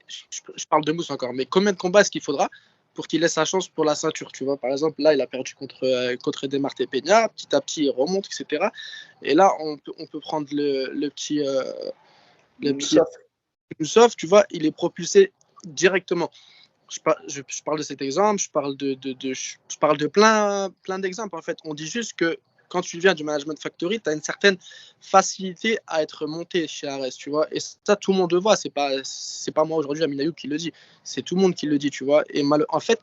je parle de Mousse encore, mais combien de combats est-ce qu'il faudra pour qu'il ait sa chance pour la ceinture, tu vois. Par exemple, là, il a perdu contre Demarte Peña, petit à petit, il remonte, etc. Et là, on peut prendre le petit Youssouf, tu vois, il est propulsé directement. Je parle de cet exemple, je parle de plein d'exemples, en fait. On dit juste que quand tu viens du Management Factory, tu as une certaine facilité à être monté chez Ares, tu vois. Et ça, tout le monde le voit. C'est pas moi aujourd'hui, Amin Ayoub, qui le dit. C'est tout le monde qui le dit, tu vois. Et en fait,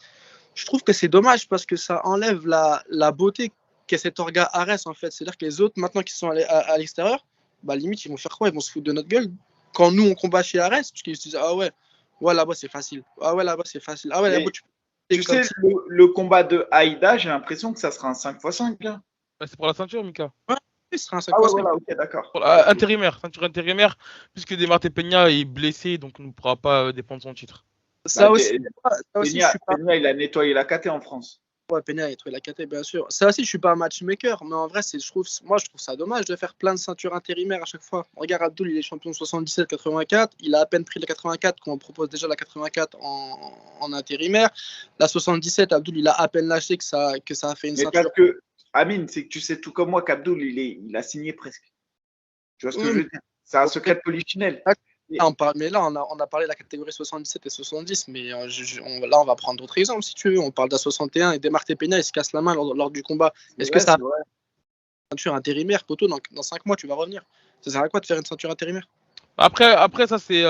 je trouve que c'est dommage parce que ça enlève la beauté qu'est cet orga Ares, en fait. C'est-à-dire que les autres, maintenant qu'ils sont à l'extérieur, bah limite, ils vont faire quoi? Ils vont se foutre de notre gueule. Quand nous, on combat chez Ares, parce qu'ils se disent, ah ouais, là-bas, c'est facile. Ah ouais, là-bas, c'est facile. Ah ouais, là-bas, tu sais, le combat de Aïda, j'ai l'impression que ça sera un 5x5. Là. Bah, c'est pour la ceinture, Mika. Ouais, ce sera un 5 Ah ouais, x 5. voilà, ok, d'accord. Intérimaire, ceinture intérimaire, puisque Demarte Peña est blessé, donc ne pourra pas défendre son titre. Ça Bah, aussi, je suis pas. Peña, il a nettoyé la KT en France. Ouais, Peña a trouvé la KT, bien sûr. Ça aussi, je suis pas un matchmaker, mais en vrai, je trouve ça dommage de faire plein de ceintures intérimaires à chaque fois. Regarde, Abdul, il est champion de 77-84. Il a à peine pris la 84 quand on propose déjà la 84 en intérimaire. La 77, Abdul, il a à peine lâché que ça a fait une Mais ceinture. parce que, Amine, c'est que tu sais tout comme moi qu'Abdul, il a signé presque. Tu vois ce que je veux dire? C'est un secret de polichinelle. Mais là, on a parlé de la catégorie 77 et 70, mais là, on va prendre d'autres exemples si tu veux. On parle d'un 61 et Desmarques Peña, il se casse la main lors du combat. Est-ce que ça a une ceinture intérimaire, poteau, dans 5 mois, tu vas revenir? Ça sert à quoi de faire une ceinture intérimaire? Après ça, c'est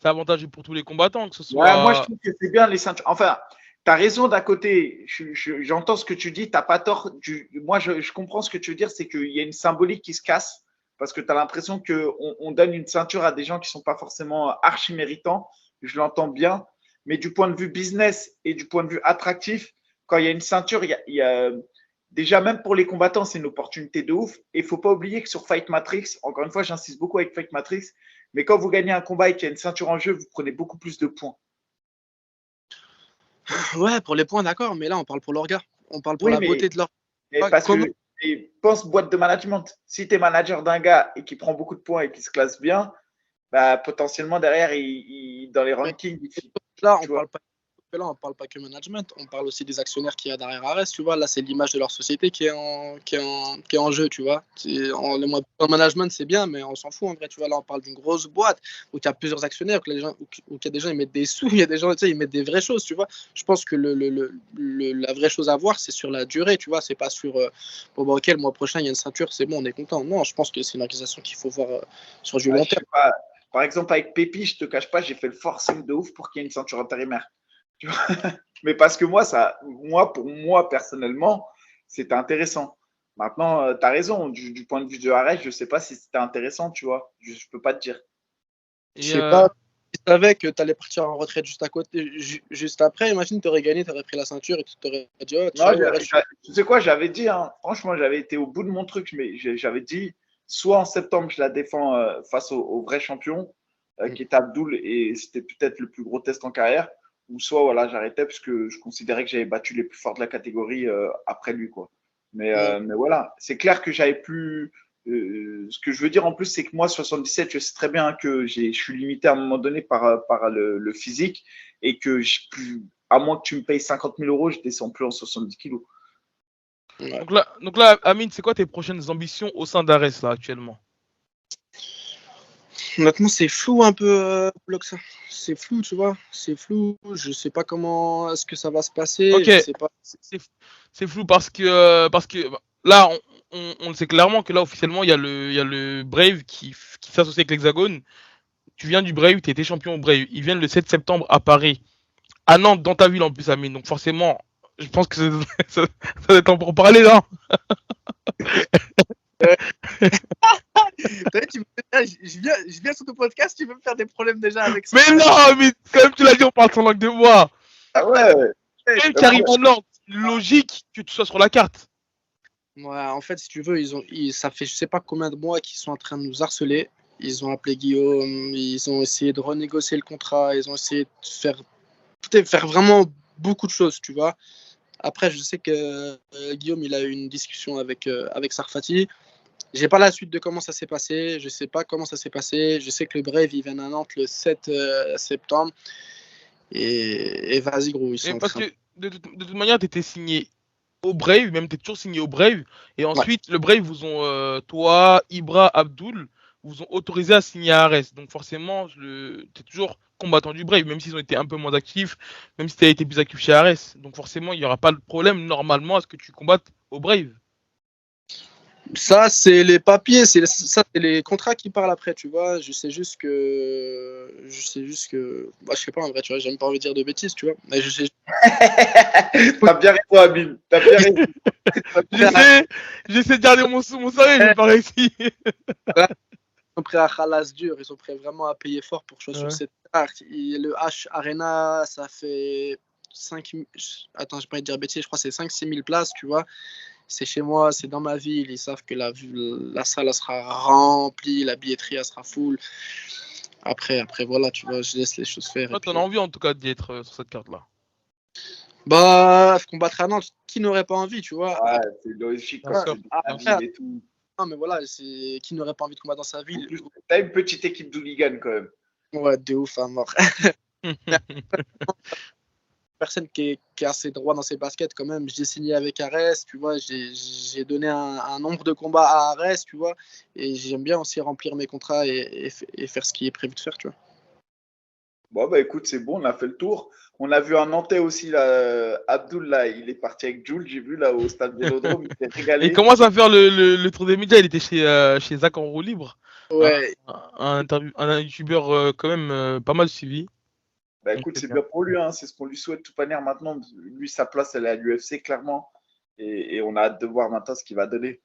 avantageux pour tous les combattants, que ce soit. Ouais, moi, je trouve que c'est bien les ceintures. Enfin, tu as raison d'un côté. J'entends ce que tu dis, tu n'as pas tort. Moi, je comprends ce que tu veux dire, c'est qu'il y a une symbolique qui se casse parce que tu as l'impression qu'on donne une ceinture à des gens qui ne sont pas forcément archi méritants. Je l'entends bien. Mais du point de vue business et du point de vue attractif, quand il y a une ceinture, il y a déjà, même pour les combattants, c'est une opportunité de ouf. Et il ne faut pas oublier que sur Fight Matrix, encore une fois, j'insiste beaucoup avec Fight Matrix, mais quand vous gagnez un combat et qu'il y a une ceinture en jeu, vous prenez beaucoup plus de points. Ouais, pour les points, d'accord, mais là, on parle pour leur gars. On parle pour Oui, la beauté de leur. parce que pense boîte de management. Si tu es manager d'un gars et qui prend beaucoup de points et qui se classe bien, bah, potentiellement derrière, dans les rankings, là, on parle pas que management, on parle aussi des actionnaires qu'il y a derrière Ares, tu vois. Là, c'est l'image de leur société qui est en jeu, tu vois. Le management, c'est bien, mais on s'en fout en vrai, tu vois. Là, on parle d'une grosse boîte où il y a plusieurs actionnaires, où il y a des gens, ils mettent des sous, il y a des gens, tu sais, ils mettent des vraies choses, tu vois. Je pense que la vraie chose à voir, c'est sur la durée, tu vois. C'est pas sur, bon, bah, ok, le mois prochain, il y a une ceinture, c'est bon, on est content. Non, je pense que c'est une organisation qu'il faut voir sur du long terme. Par exemple, avec Pépi, je te cache pas, j'ai fait le forcing de ouf pour qu'il y ait une ceinture intérimaire. Mais parce que pour moi personnellement, c'était intéressant. Maintenant, tu as raison, du point de vue de Arès, je ne sais pas si c'était intéressant, tu vois. Je ne peux pas te dire. Je sais pas. Tu savais que tu allais partir en retraite juste à côté, juste après. Imagine, tu aurais gagné, tu aurais pris la ceinture et tu t'aurais dit, oh, tu sais quoi, j'avais dit, hein, franchement, j'avais été au bout de mon truc, mais j'avais dit, soit en septembre, je la défends face au vrai champion, qui est Abdul, et c'était peut-être le plus gros test en carrière, ou soit voilà, j'arrêtais parce que je considérais que j'avais battu les plus forts de la catégorie après lui, quoi. Mais voilà, c'est clair que j'avais plus. Ce que je veux dire en plus, c'est que moi, 77, je sais très bien que je suis limité à un moment donné par le physique et que à moins que tu me payes 50 000 euros, je descends plus en 70 kilos. Ouais. Donc là, Amine, c'est quoi tes prochaines ambitions au sein d'Ares là actuellement? Honnêtement, c'est flou un peu, ça. C'est flou, tu vois. C'est flou. Je sais pas comment est-ce que ça va se passer. Ok, je sais pas. c'est flou parce que là, on le sait clairement que là, officiellement, il y a le Brave qui s'associe avec l'Hexagone. Tu viens du Brave, tu étais champion au Brave. Ils viennent le 7 septembre à Paris. À Nantes, dans ta ville en plus, Amine. Donc forcément, je pense que ça va être temps pour parler là. Je viens sur ton podcast, tu veux me faire des problèmes déjà avec ça. Mais non, mais comme tu l'as dit, on parle sans langue de bois. Ah ouais. Même qui arrive à Nantes, logique que tu sois sur la carte. Ouais, en fait, si tu veux, ça fait je sais pas combien de mois qu'ils sont en train de nous harceler. Ils ont appelé Guillaume, ils ont essayé de renégocier le contrat, ils ont essayé de faire vraiment beaucoup de choses, tu vois. Après, je sais que Guillaume, il a eu une discussion avec Sarfati. J'ai pas la suite de comment ça s'est passé. Je sais pas comment ça s'est passé. Je sais que le Brave, il vient à Nantes le 7 septembre. Et vas-y, gros. Parce que de toute manière, tu étais signé au Brave, même tu es toujours signé au Brave. Et ensuite, le Brave vous ont, toi, Ibra, Abdul, vous ont autorisé à signer à Ares. Donc forcément, tu es toujours combattant du Brave, même s'ils ont été un peu moins actifs, même si tu as été plus actif chez Ares. Donc forcément, il n'y aura pas de problème normalement à ce que tu combattes au Brave. Ça, c'est les papiers, c'est les contrats qui parlent après, tu vois. Je sais juste que. Bah, je sais pas, en vrai, tu vois, j'aime pas envie de dire de bêtises, tu vois. Mais je sais. T'as bien raison, Amine. T'as bien raison. J'essaie de garder mon sérieux, j'ai pas réussi. Ils sont prêts à khalas dur, ils sont prêts vraiment à payer fort pour jouer sur cette carte. Le H Arena, ça fait 5. Attends, je vais pas te dire bêtises, je crois que c'est 5-6 000 places, tu vois. C'est chez moi, c'est dans ma ville, ils savent que la salle elle sera remplie, la billetterie elle sera full. Après voilà, tu vois, je laisse les choses faire. Toi, t'en as envie en tout cas d'y être sur cette carte-là. Bah, combattre à Nantes, qui n'aurait pas envie, tu vois. Ouais, c'est logique, et tout. Non, mais voilà, qui n'aurait pas envie de combattre dans sa ville. T'as une petite équipe d'hooligans quand même. Ouais, de ouf à mort. personne qui est assez droit dans ses baskets quand même. J'ai signé avec Arès, tu vois, j'ai donné un nombre de combats à Arès, tu vois, et j'aime bien aussi remplir mes contrats et faire ce qui est prévu de faire, tu vois. Bon, bah écoute, c'est bon, on a fait le tour. On a vu un Nantais aussi, là, Abdoul, là, il est parti avec Jules, j'ai vu là au stade Vélodrome, il s'est Et il régalé. commence à faire le tour des médias. Il était chez Zach en roue libre. Ouais, Un youtubeur quand même pas mal suivi. Bah Donc écoute, c'est c'est bien. bien pour lui, hein, c'est ce qu'on lui souhaite de toute manière maintenant. Lui, sa place, elle est à l'UFC, clairement. Et on a hâte de voir maintenant ce qu'il va donner.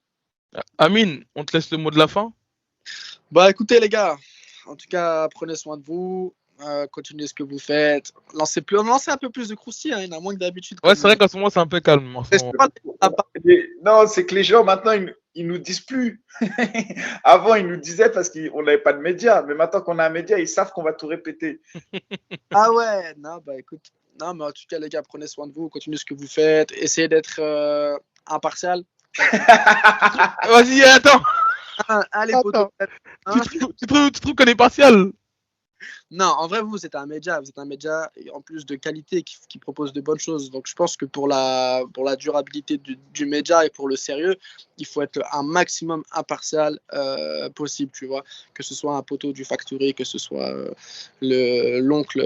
Amine, on te laisse le mot de la fin. bah écoutez les gars, en tout cas, prenez soin de vous, continuez ce que vous faites, lancez un peu plus de croustilles, hein, il y en a moins que d'habitude. Ouais, c'est vrai qu'en ce moment, c'est un peu calme. En ce moment. Non, c'est que les gens, maintenant, ils nous disent plus. Avant, ils nous disaient parce qu'on n'avait pas de médias. Mais maintenant qu'on a un média, ils savent qu'on va tout répéter. Ah ouais, non, bah écoute, non, mais en tout cas, les gars, prenez soin de vous, continuez ce que vous faites, essayez d'être impartial. Vas-y, attends. Allez, Attends. poteau. Tu trouves qu'on est partial? Non, en vrai, vous êtes un média en plus de qualité qui propose de bonnes choses. Donc, je pense que pour la durabilité du média et pour le sérieux, il faut être un maximum impartial possible, tu vois. Que ce soit un poteau du Factory, que ce soit l'oncle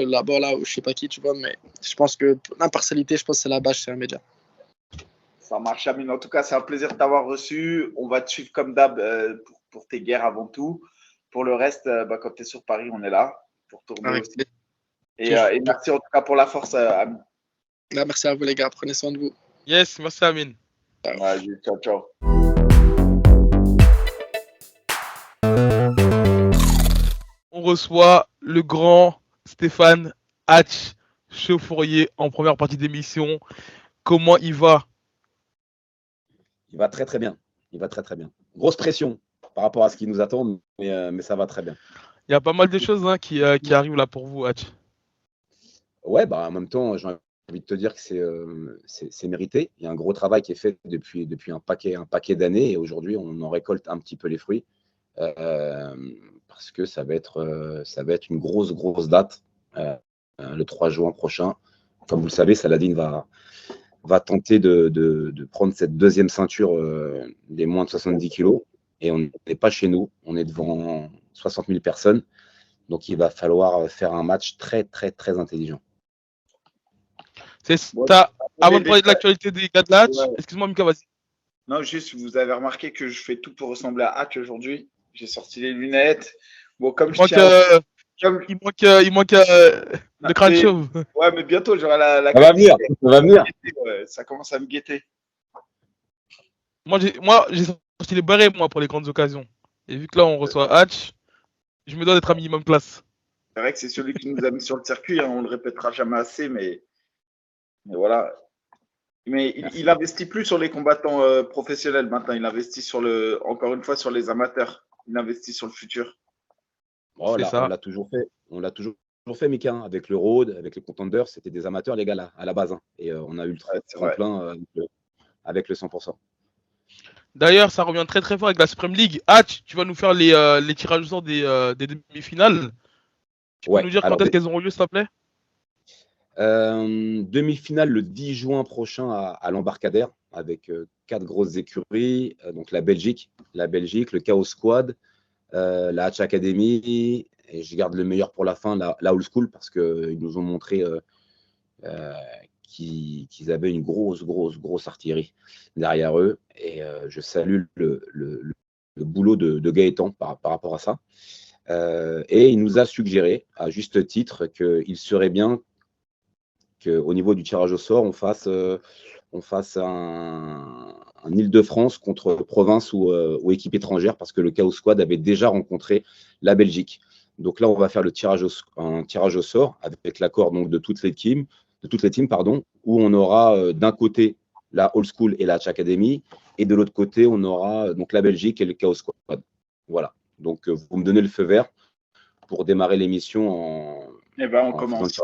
là-bas, là, ou je sais pas qui, tu vois. Mais je pense que l'impartialité, je pense que c'est la base chez un média. Ça marche, Amine. En tout cas, c'est un plaisir de t'avoir reçu. On va te suivre comme d'hab pour tes guerres avant tout. Pour le reste, quand tu es sur Paris, on est là pour tourner Avec aussi. Et merci en tout cas pour la force, Amine. Là, merci à vous, les gars. Prenez soin de vous. Yes, merci Amine. Vas-y, ciao, ciao. On reçoit le grand Stéphane Hatch Chauffourier en première partie d'émission. Comment il va? Il va très très bien. Il va très très bien. Grosse pression par rapport à ce qui nous attend, mais ça va très bien. Il y a pas mal de choses hein, qui arrivent là pour vous, Hatch. Ouais, bah en même temps, j'ai envie de te dire que c'est mérité. Il y a un gros travail qui est fait depuis un paquet d'années et aujourd'hui, on en récolte un petit peu les fruits parce que ça va être une grosse date le 3 juin prochain. Comme vous le savez, Saladin va tenter de prendre cette deuxième ceinture des moins de 70 kilos. Et on n'est pas chez nous, on est devant 60 000 personnes. Donc, il va falloir faire un match très, très, très intelligent. C'est ça. Avant de parler de l'actualité des gars de Hatch, excuse-moi, Mika, vas-y. Non, juste, vous avez remarqué que je fais tout pour ressembler à Hatch aujourd'hui. J'ai sorti les lunettes. Bon, comme je tiens. Il manque le crâne chauve. Ouais, mais bientôt, j'aurai la Ça va venir, ça va venir. Ouais, ça commence à me guetter. Moi, j'ai sorti les barrets, moi, pour les grandes occasions. Et vu que là, on reçoit Hatch, je me dois d'être un minimum classe. C'est vrai que c'est celui qui nous a mis sur le circuit. Hein, on le répétera jamais assez, mais voilà. Mais il investit plus sur les combattants professionnels maintenant. Il investit encore une fois sur les amateurs. Il investit sur le futur. Oh, on l'a toujours fait. On l'a toujours fait, Mika. Hein. Avec le Road, avec les Contenders, c'était des amateurs, les gars, là, à la base. Hein. Et on a eu le tremplin avec le 100%. D'ailleurs, ça revient très très fort avec la Supreme League. Hatch, tu vas nous faire les tirages au sort des demi-finales. Tu peux nous dire quand est-ce qu'elles auront lieu, s'il te plaît? Demi-finale le 10 juin prochain à l'Embarcadère avec 4 grosses écuries. Donc la Belgique, le Chaos Squad, la Hatch Academy. Et je garde le meilleur pour la fin, la Old School, parce qu'ils nous ont montré qu'ils avaient une grosse artillerie derrière eux. Et je salue le boulot de Gaëtan par rapport à ça. Et il nous a suggéré, à juste titre, qu'il serait bien qu'au niveau du tirage au sort, on fasse un Île-de-France contre province ou équipe étrangère, parce que le Chaos Squad avait déjà rencontré la Belgique. Donc là, on va faire un tirage au sort avec l'accord donc de toutes les teams, où on aura d'un côté la Old School et la Hatch Academy, et de l'autre côté, on aura donc la Belgique et le Chaos Squad. Voilà. Donc vous me donnez le feu vert pour démarrer l'émission on commence.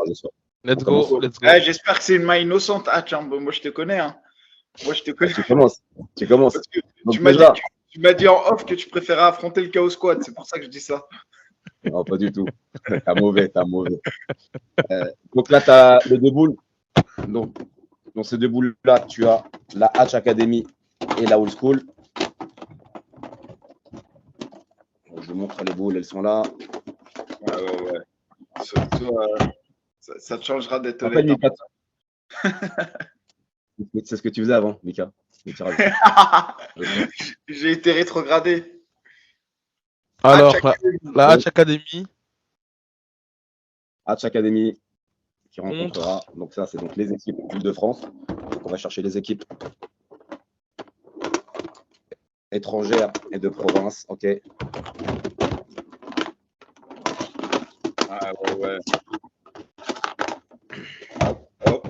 Let's go. J'espère que c'est une main innocente, Hatch. Hein. Moi, je te connais. Hein. Moi, je te connais. Tu commences. Tu m'as dit en off que tu préférais affronter le Chaos Squad. C'est pour ça que je dis ça. Non, pas du tout. T'as mauvais, t'as mauvais. Donc là, tu as les deux boules. Donc, dans ces deux boules-là, tu as la Hatch Academy et la Old School. Donc, je vous montre les boules, elles sont là. Ouais. Surtout, ça te changera d'être En fait, honnête. Mika, c'est ce que tu faisais avant, Mika. J'ai été rétrogradé. Alors, Hatch la Hatch Academy. Hatch Academy qui rencontrera. Donc ça, c'est donc les équipes de France. Donc on va chercher les équipes étrangères et de province. Ok. Ah ouais. Hop.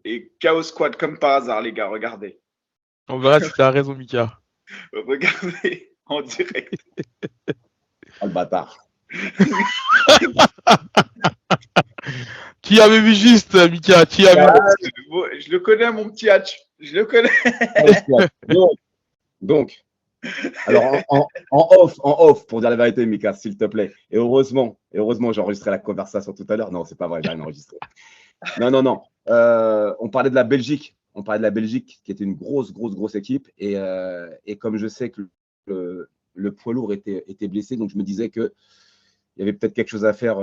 Et Chaos Squad comme par hasard, les gars, regardez. On verra si tu as raison, Mika. Regardez en direct. Oh, le bâtard. Qui avait vu juste, Mika? Qui avait Je le connais, mon petit Hatch. Je le connais. Donc, alors en off, pour dire la vérité, Mika, s'il te plaît. Et heureusement, j'ai enregistré la conversation tout à l'heure. Non, c'est pas vrai, j'ai rien enregistré. Non. On parlait de la Belgique. On parlait de la Belgique, qui était une grosse équipe. Et comme je sais que le poids lourd était blessé, donc je me disais qu'il y avait peut-être quelque chose à faire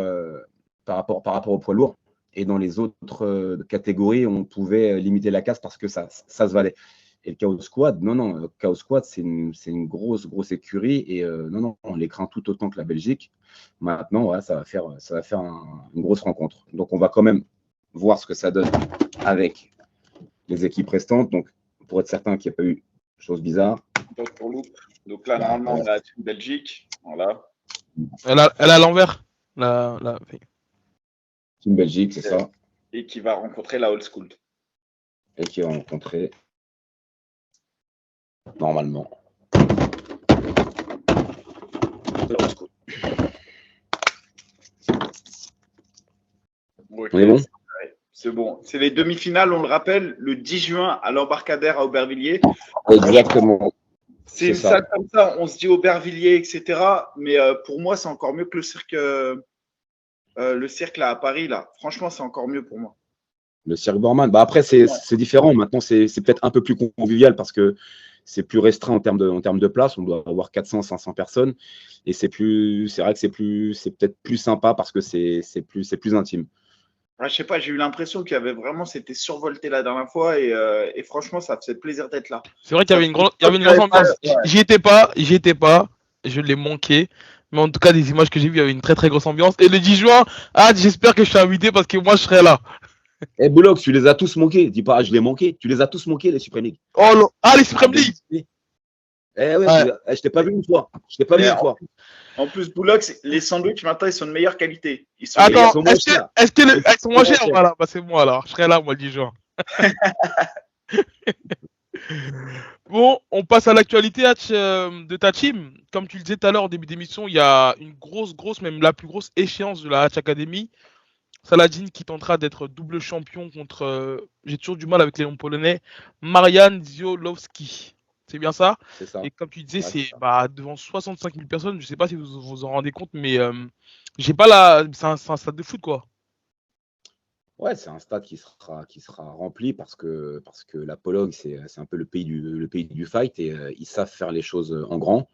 par rapport au poids lourd. Et dans les autres catégories, on pouvait limiter la casse parce que ça se valait. Et le Chaos Squad, non, le Chaos Squad, c'est une grosse écurie. Et non, on les craint tout autant que la Belgique. Maintenant, ouais, ça va faire une grosse rencontre. Donc, on va quand même voir ce que ça donne avec les équipes restantes. Donc, pour être certain qu'il n'y a pas eu de choses bizarres. Donc là, normalement, on a la team Belgique. Voilà. Elle a à l'envers. Team Belgique, c'est ça. Et qui va rencontrer la Old School. Et qui va rencontrer normalement la Old School. Okay. On est bon? C'est bon. C'est les demi-finales, on le rappelle, le 10 juin à l'Embarcadère à Aubervilliers. Exactement. C'est une salle comme ça, on se dit Aubervilliers, etc. Mais pour moi, c'est encore mieux que le cirque là, à Paris. Là. Franchement, c'est encore mieux pour moi. Le cirque Borman. Bah après, c'est différent. Maintenant, c'est peut-être un peu plus convivial parce que c'est plus restreint en termes de place. On doit avoir 400, 500 personnes. Et c'est vrai que c'est peut-être plus sympa parce que c'est plus intime. Je sais pas, j'ai eu l'impression qu'il y avait vraiment, c'était survolté la dernière fois et franchement, ça faisait plaisir d'être là. C'est vrai qu'il y avait une grosse ambiance. Ouais. J'y étais pas, je l'ai manqué. Mais en tout cas, des images que j'ai vues, il y avait une très grosse ambiance. Et le 10 juin, j'espère que je suis invité parce que moi, je serai là. Eh, Boulox, tu les as tous manqués. Dis pas, je l'ai manqué. Tu les as tous manqués, les Supreme League. Oh, les Supreme League. Eh ouais. Je t'ai pas vu une fois. En plus, Boulox, les sandwichs maintenant, ils sont de meilleure qualité. Attends, est-ce qu'ils sont moins chers? Voilà, bah c'est moi alors. Je serai là, moi, le 10 juin. Bon, on passe à l'actualité de ta team. Comme tu le disais tout à l'heure au début d'émission, il y a une grosse, même la plus grosse échéance de la Hatch Academy. Saladin qui tentera d'être double champion contre, j'ai toujours du mal avec les noms polonais, Marian Ziolowski. C'est bien ça? C'est ça. Et comme tu disais, c'est devant 65 000 personnes. Je sais pas si vous vous en rendez compte, mais j'ai pas c'est un stade de foot, quoi. Ouais, c'est un stade qui sera rempli parce que la Pologne, c'est un peu le pays du fight et ils savent faire les choses en grand.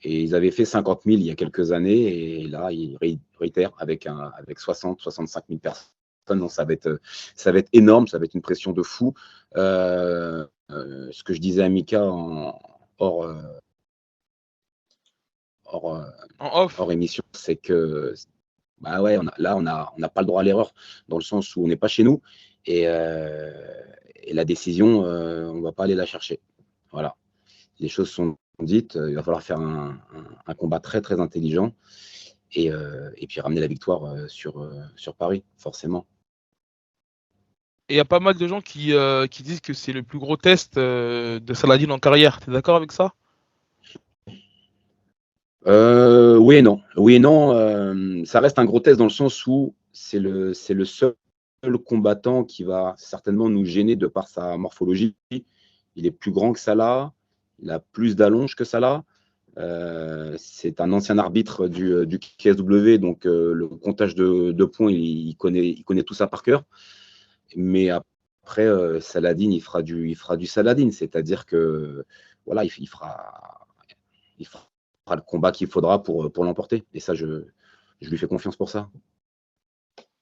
Et ils avaient fait 50 000 il y a quelques années et là, ils réitèrent avec 65 000 personnes. Donc, ça va être énorme, ça va être une pression de fou. Ce que je disais à Mika hors émission, c'est que on n'a pas le droit à l'erreur dans le sens où on n'est pas chez nous et la décision, on ne va pas aller la chercher. Voilà, les choses sont dites, il va falloir faire un combat très intelligent et puis ramener la victoire sur Paris, forcément. Et il y a pas mal de gens qui disent que c'est le plus gros test de Saladin en carrière. Tu es d'accord avec ça? Oui et non. Ça reste un gros test dans le sens où c'est le seul combattant qui va certainement nous gêner de par sa morphologie. Il est plus grand que Salah, il a plus d'allonge que Salah. C'est un ancien arbitre du KSW, donc le comptage de points, il connaît tout ça par cœur. Mais après, Saladin, il fera du Saladin, c'est-à-dire que voilà, il fera le combat qu'il faudra pour l'emporter. Et ça, je lui fais confiance pour ça.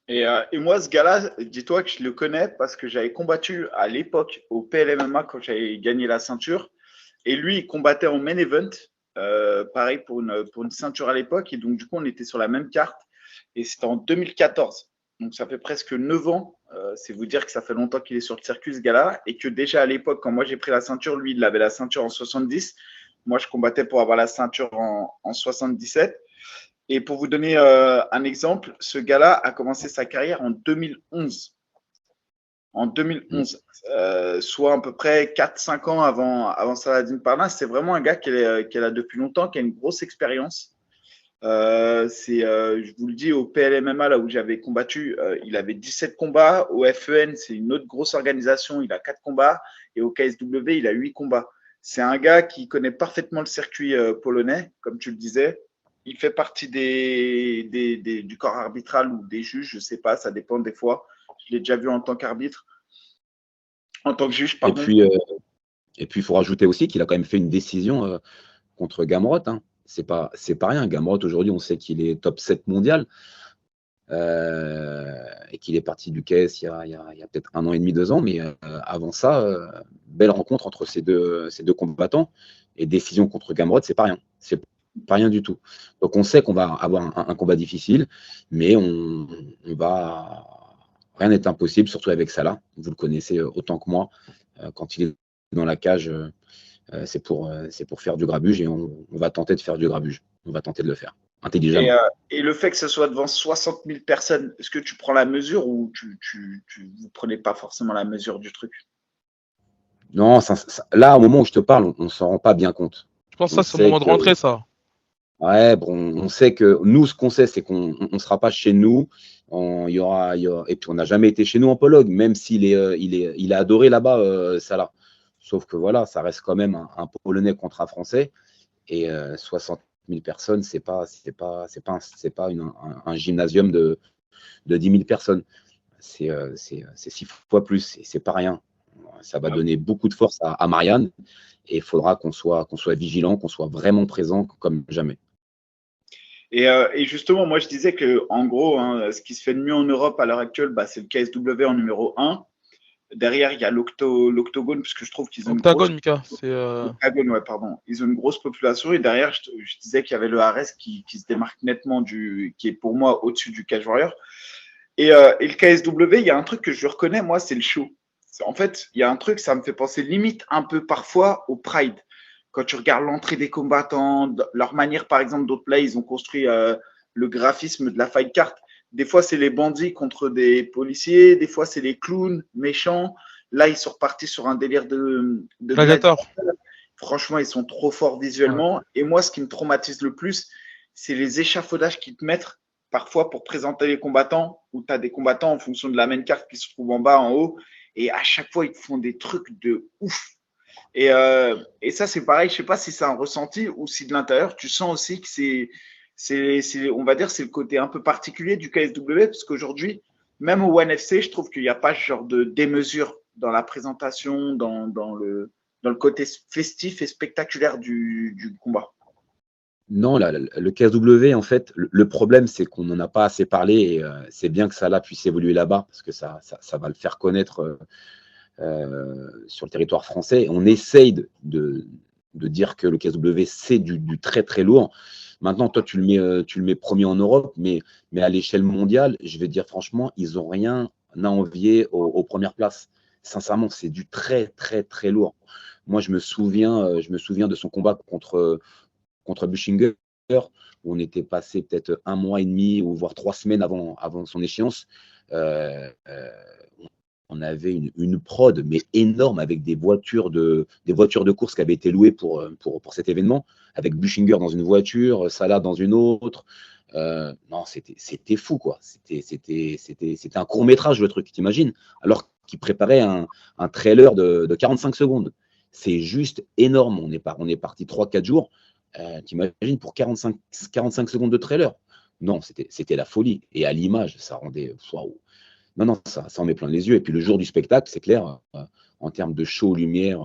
Et moi, ce gars-là, dis-toi que je le connais parce que j'avais combattu à l'époque au PLMMA quand j'avais gagné la ceinture. Et lui, il combattait en main event, pareil pour une ceinture à l'époque. Et donc, du coup, on était sur la même carte. Et c'était en 2014. Donc, ça fait presque 9 ans. C'est vous dire que ça fait longtemps qu'il est sur le circuit, ce gars-là. Et que déjà à l'époque, quand moi j'ai pris la ceinture, lui, il avait la ceinture en 70. Moi, je combattais pour avoir la ceinture en 77. Et pour vous donner un exemple, ce gars-là a commencé sa carrière en 2011. En 2011, soit à peu près 4-5 ans avant Saladin Parnasse. C'est vraiment un gars qui est là depuis longtemps, qui a une grosse expérience. Je vous le dis, au PLMMA, là où j'avais combattu, il avait 17 combats. Au FEN, c'est une autre grosse organisation, il a 4 combats. Et au KSW, il a 8 combats. C'est un gars qui connaît parfaitement le circuit polonais, comme tu le disais. Il fait partie du corps arbitral ou des juges, je ne sais pas, ça dépend des fois. Je l'ai déjà vu en tant qu'arbitre, en tant que juge, pardon. Et puis, il faut rajouter aussi qu'il a quand même fait une décision contre Gamrot. Hein. C'est pas rien. Gamrot, aujourd'hui, on sait qu'il est top 7 mondial et qu'il est parti du KS il y a peut-être 1 an et demi, 2 ans. Mais avant ça, belle rencontre entre ces deux combattants. Et décision contre Gamrot, c'est pas rien. C'est pas rien du tout. Donc, on sait qu'on va avoir un combat difficile, mais on va… Rien n'est impossible, surtout avec Salah. Vous le connaissez autant que moi. Quand il est dans la cage, c'est pour faire du grabuge et on va tenter de faire du grabuge. On va tenter de le faire intelligemment. Et le fait que ce soit devant 60 000 personnes, est-ce que tu prends la mesure ou vous ne prenez pas forcément la mesure du truc? Non, là, au moment où je te parle, on ne s'en rend pas bien compte. Je pense que ça, c'est le moment de rentrer, ça. Ouais, bon, on sait que nous, ce qu'on sait, c'est qu'on ne sera pas chez nous. Il y aura, et puis, on n'a jamais été chez nous en Pologne, même s'il est adoré là-bas, Salah. Sauf que voilà, ça reste quand même un Polonais contre un Français. Et 60 000 personnes, c'est pas un gymnasium de 10 000 personnes. C'est 6 fois plus. Et c'est pas rien. Ça va donner beaucoup de force à Marianne. Et il faudra qu'on soit vigilant, qu'on soit vraiment présent comme jamais. Et justement, moi, je disais que, en gros, hein, ce qui se fait de mieux en Europe à l'heure actuelle, c'est le KSW en numéro 1. Derrière, il y a l'Octogone, puisque je trouve qu'ils ont Octagone, Mika. Octagone, ouais, pardon. Ils ont une grosse population. Et derrière, je disais qu'il y avait le Ares qui se démarque nettement, qui est pour moi au-dessus du Cage Warrior. Et le KSW, il y a un truc que je reconnais, moi, c'est le show. En fait, il y a un truc, ça me fait penser limite un peu parfois au Pride. Quand tu regardes l'entrée des combattants, leur manière, par exemple, d'autres là, ils ont construit le graphisme de la fight card. Des fois, c'est les bandits contre des policiers. Des fois, c'est les clowns méchants. Là, ils sont repartis sur un délire de gladiateur. Franchement, ils sont trop forts visuellement. Ouais. Et moi, ce qui me traumatise le plus, c'est les échafaudages qu'ils te mettent parfois pour présenter les combattants, où tu as des combattants en fonction de la main carte qui se trouvent en bas, en haut. Et à chaque fois, ils te font des trucs de ouf. Et ça, c'est pareil. Je ne sais pas si c'est un ressenti ou si de l'intérieur, tu sens aussi que on va dire, c'est le côté un peu particulier du KSW, parce qu'aujourd'hui, même au ONE FC, je trouve qu'il n'y a pas ce genre de démesure dans la présentation, dans le côté festif et spectaculaire du combat. Non, le KSW, en fait, le problème, c'est qu'on n'en a pas assez parlé et c'est bien que Salah puisse évoluer là-bas parce que ça va le faire connaître sur le territoire français. On essaye de dire que le KSW, c'est du très, très lourd. Maintenant, toi, tu le mets premier en Europe, mais à l'échelle mondiale, je vais dire franchement, ils n'ont rien à envier aux premières places. Sincèrement, c'est du très, très, très lourd. Moi, je me souviens de son combat contre Buchinger, où on était passé peut-être 1 mois et demi ou voire 3 semaines avant son échéance. On avait une prod, mais énorme, avec des voitures de course qui avaient été louées pour cet événement, avec Buchinger dans une voiture, Salah dans une autre. Non, c'était fou, quoi. C'était un court-métrage, le truc, t'imagines? Alors qu'il préparait un trailer de 45 secondes. C'est juste énorme. On est parti 3-4 jours. T'imagines pour 45 secondes de trailer? Non, c'était la folie. Et à l'image, ça rendait waouh. Non, non, ça en met plein les yeux. Et puis le jour du spectacle, c'est clair, en termes de show, lumière,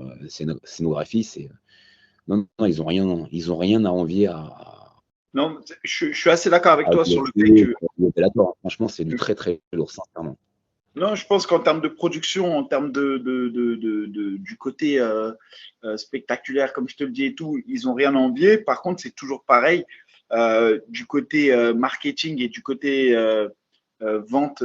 scénographie, non, non, ils ont rien à envier Non, je suis assez d'accord avec toi sur le fait UFC, que. au Bellator. Franchement, c'est du très très lourd, sincèrement. Non, je pense qu'en termes de production, en termes du côté spectaculaire, comme je te le dis et tout, ils n'ont rien à envier. Par contre, c'est toujours pareil. Du côté marketing et du côté vente,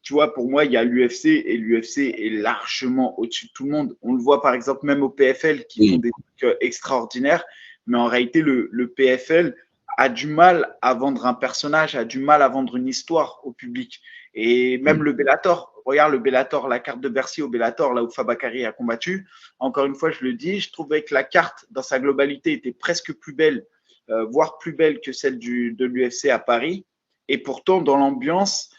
tu vois, pour moi, il y a l'UFC et l'UFC est largement au-dessus de tout le monde. On le voit par exemple même au PFL qui font Oui, des trucs extraordinaires, mais en réalité, le PFL a du mal à vendre un personnage, a du mal à vendre une histoire au public. Et même mm, le Bellator, regarde le Bellator, la carte de Bercy au Bellator, là où Fabakary a combattu. Encore une fois, je le dis, je trouvais que la carte dans sa globalité était presque plus belle, voire plus belle que celle de l'UFC à Paris. Et pourtant, dans l'ambiance,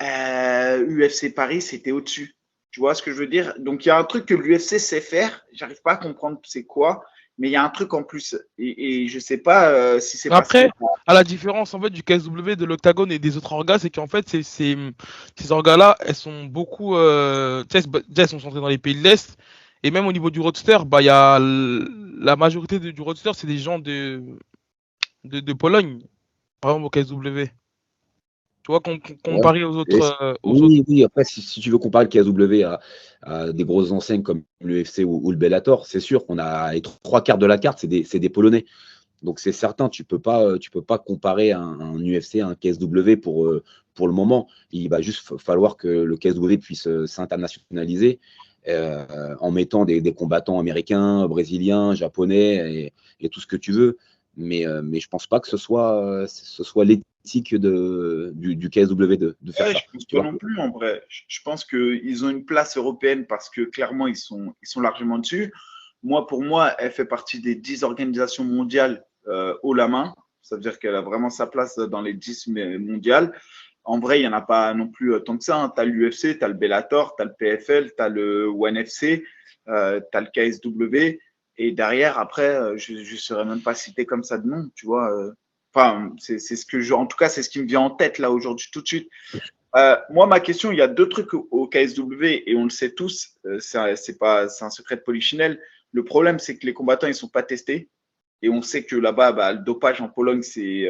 UFC Paris, c'était au-dessus. Tu vois ce que je veux dire? Donc, il y a un truc que l'UFC sait faire. J'arrive pas à comprendre c'est quoi, mais il y a un truc en plus. Et je sais pas si c'est parce que. Après, à la différence en fait du KSW, de l'Octagone et des autres orgas, c'est qu'en fait, ces orgas-là, elles sont beaucoup. Tu sais, déjà, elles sont centrées dans les pays de l'Est. Et même au niveau du roadster, bah, il y a la majorité du roadster, c'est des gens de Pologne, par exemple au KSW. Tu vois, ouais. comparé Et aux autres. oui, oui, après, si tu veux comparer le KSW à des grosses enseignes comme l'UFC ou le Bellator, c'est sûr qu'on a les trois quarts de la carte, c'est des Polonais. Donc c'est certain, tu peux pas comparer un UFC à un KSW pour le moment. Il va juste falloir que le KSW puisse s'internationaliser en mettant des combattants américains, brésiliens, japonais et tout ce que tu veux. Mais je pense pas que ce soit l'éthique du KSW de faire Ouais, ça. je pense Tu pas vois? non plus en vrai. Je pense qu'ils ont une place européenne parce que clairement, ils sont largement dessus. Moi, pour moi, elle fait partie des 10 organisations mondiales haut la main. Ça veut dire qu'elle a vraiment sa place dans les 10 mondiales. En vrai, il n'y en a pas non plus tant que ça, hein. Tu as l'UFC, tu as le Bellator, tu as le PFL, tu as le ONE FC, tu as le KSW. Et derrière, après, je ne saurais même pas citer comme ça de nom, tu vois. Enfin, c'est ce que en tout cas, c'est ce qui me vient en tête là aujourd'hui tout de suite. Moi, ma question, il y a deux trucs au KSW et on le sait tous, c'est un secret de polichinelle. Le problème, c'est que les combattants, ils sont pas testés. Et on sait que là-bas, bah, le dopage en Pologne, c'est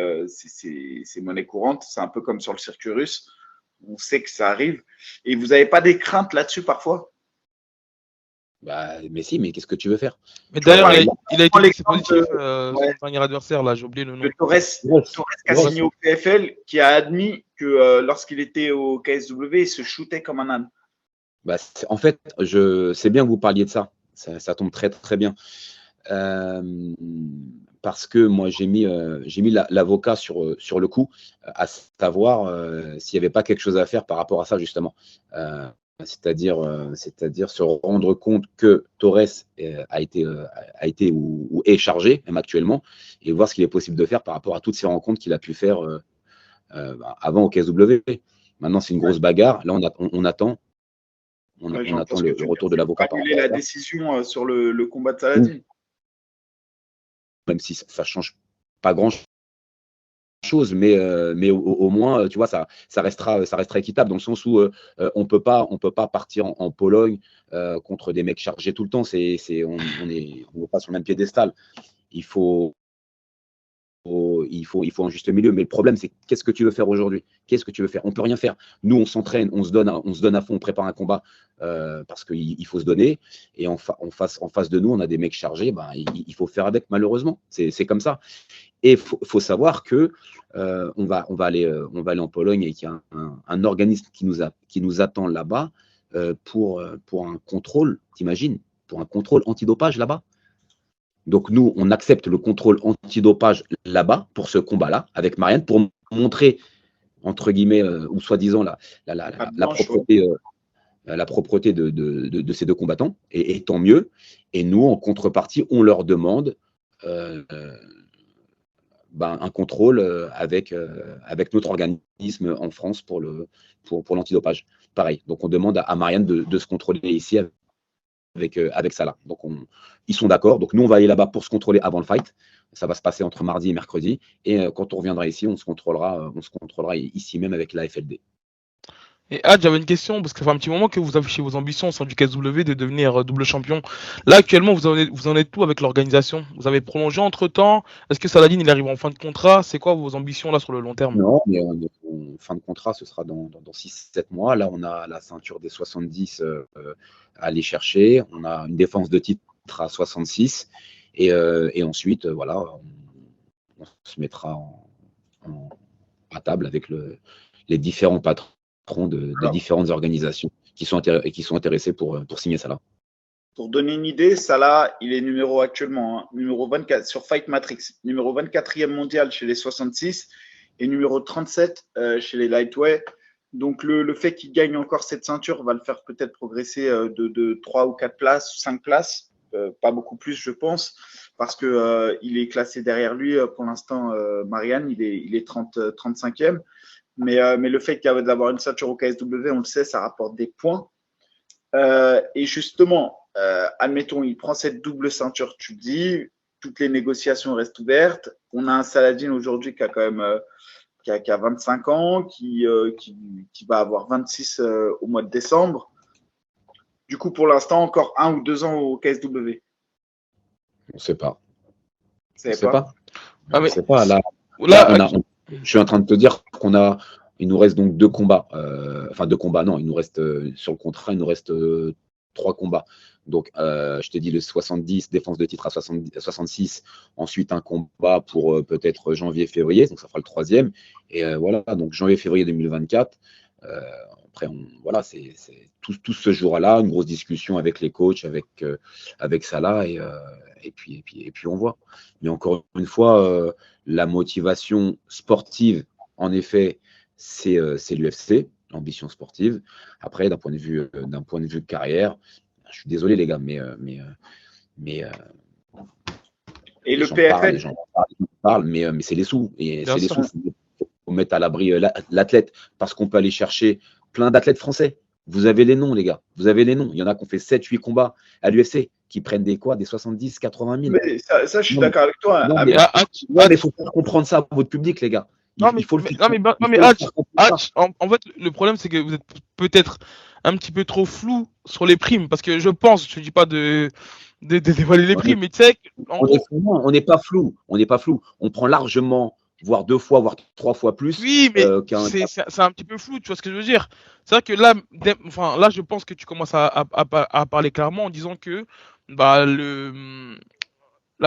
monnaie courante. C'est un peu comme sur le circuit russe. On sait que ça arrive. Et vous n'avez pas des craintes là-dessus parfois? Bah, mais si, mais qu'est-ce que tu veux faire? Mais Tu vois, d'ailleurs, par exemple, il a été testé l'exemple positif, ouais, son dernier adversaire, là, j'ai oublié le de nom. Torres, Ouais, Torres qui a Torres. signé au PFL, qui a admis que lorsqu'il était au KSW, il se shootait comme un âne. bah, en fait, c'est bien que vous parliez de ça. Ça tombe très très bien. Euh, Parce que moi, j'ai mis l'avocat sur le coup, à savoir s'il n'y avait pas quelque chose à faire par rapport à ça, justement. Euh, c'est-à-dire se rendre compte que Torres a été ou est chargé, même actuellement, et voir ce qu'il est possible de faire par rapport à toutes ces rencontres qu'il a pu faire avant au KSW. Maintenant, c'est une grosse bagarre. Là, on attend. Ouais, On j'entends attend ce que le tu veux dire. retour de C'est pour l'avocat par annuler rapport la à ça. décision sur le combat de Ou Saladin. même si ça change pas grand-chose, mais au moins, tu vois, ça restera équitable dans le sens où on peut pas partir en Pologne contre des mecs chargés tout le temps. On n'est pas sur le même piédestal. Il faut, il faut un juste milieu. Mais le problème, c'est qu'est-ce que tu veux faire aujourd'hui? Qu'est-ce que tu veux faire? On peut rien faire. Nous, on s'entraîne, on se donne à fond, on prépare un combat parce qu'il faut se donner. Et en face de nous, on a des mecs chargés. Ben, il faut faire avec, malheureusement. C'est comme ça. Et il faut savoir que on va aller en Pologne et qu'il y a un organisme qui nous attend là-bas pour un contrôle, t'imagines, pour un contrôle antidopage là-bas. Donc nous, on accepte le contrôle antidopage là-bas pour ce combat-là avec Marianne pour montrer, entre guillemets, ou soi-disant la propreté, de ces deux combattants, et tant mieux. Et nous, en contrepartie, on leur demande euh, un contrôle avec notre organisme en France pour l'antidopage. Pareil. Donc on demande à Marianne de se contrôler ici avec Salah. Donc, ils sont d'accord. Donc, nous, on va aller là-bas pour se contrôler avant le fight. Ça va se passer entre mardi et mercredi. Et quand on reviendra ici, on se contrôlera ici même avec la FLD. Et j'avais une question, parce que ça fait un petit moment que vous affichez vos ambitions au sein du KSW de devenir double champion. Là, actuellement, vous en êtes où avec l'organisation? Vous avez prolongé entre-temps? Est-ce que Saladin, il arrive en fin de contrat? C'est quoi vos ambitions là sur le long terme? Non, mais en fin de contrat, ce sera dans 6-7 mois. Là, on a la ceinture des 70 à aller chercher. On a une défense de titre à 66. Et ensuite, voilà, on se mettra à table avec les différents patrons des différentes organisations qui sont intéressés pour signer Salah. Pour donner une idée, Salah, il est numéro actuellement, numéro 24 sur Fight Matrix, numéro 24e mondial chez les 66 et numéro 37 chez les lightweight. Donc le fait qu'il gagne encore cette ceinture va le faire peut-être progresser de 3 ou 4 places, 5 places, pas beaucoup plus je pense, parce que il est classé derrière lui pour l'instant, Marianne, il est 35e. Mais le fait d'avoir une ceinture au KSW, on le sait, ça rapporte des points. Et justement, admettons, il prend cette double ceinture, tu dis, toutes les négociations restent ouvertes. On a un Saladin aujourd'hui qui a quand même qui a 25 ans, qui va avoir 26 au mois de décembre. Du coup, pour l'instant, encore 1 ou 2 ans au KSW. On ne sait pas. On ne sait pas. On ne sait pas. Là, je suis en train de te dire il nous reste donc 2 combats. Enfin, 2 combats, non, il nous reste sur le contrat, il nous reste 3 combats. Donc, je t'ai dit le 70, défense de titre à 66. Ensuite, un combat pour peut-être janvier-février. Donc, ça fera le 3e. Et voilà, donc janvier-février 2024. Après, voilà, c'est tout ce jour-là, une grosse discussion avec les coachs, avec Salah, et puis on voit. Mais encore une fois, la motivation sportive, en effet, c'est l'UFC, l'ambition sportive. Après, d'un point de vue carrière, je suis désolé les gars, mais et le PFL, les gens parlent, mais c'est les sous. Et c'est les sous. Il faut mettre à l'abri l'athlète, parce qu'on peut aller chercher plein d'athlètes français. Vous avez les noms, les gars. Vous avez les noms. Il y en a qui ont fait 7-8 combats à l'UFC, qui prennent des 70, 80 000. Mais ça je suis d'accord avec toi. Non, mais il faut faire comprendre ça à votre public, les gars. En fait, le problème, c'est que vous êtes peut-être un petit peu trop flou sur les primes, parce que je dis pas de dévoiler les primes, mais tu sais, on n'est pas flou. On prend largement, voire 2 fois, voire 3 fois plus. Oui, mais c'est un petit peu flou, tu vois ce que je veux dire. C'est vrai que là, je pense que tu commences à parler clairement en disant que la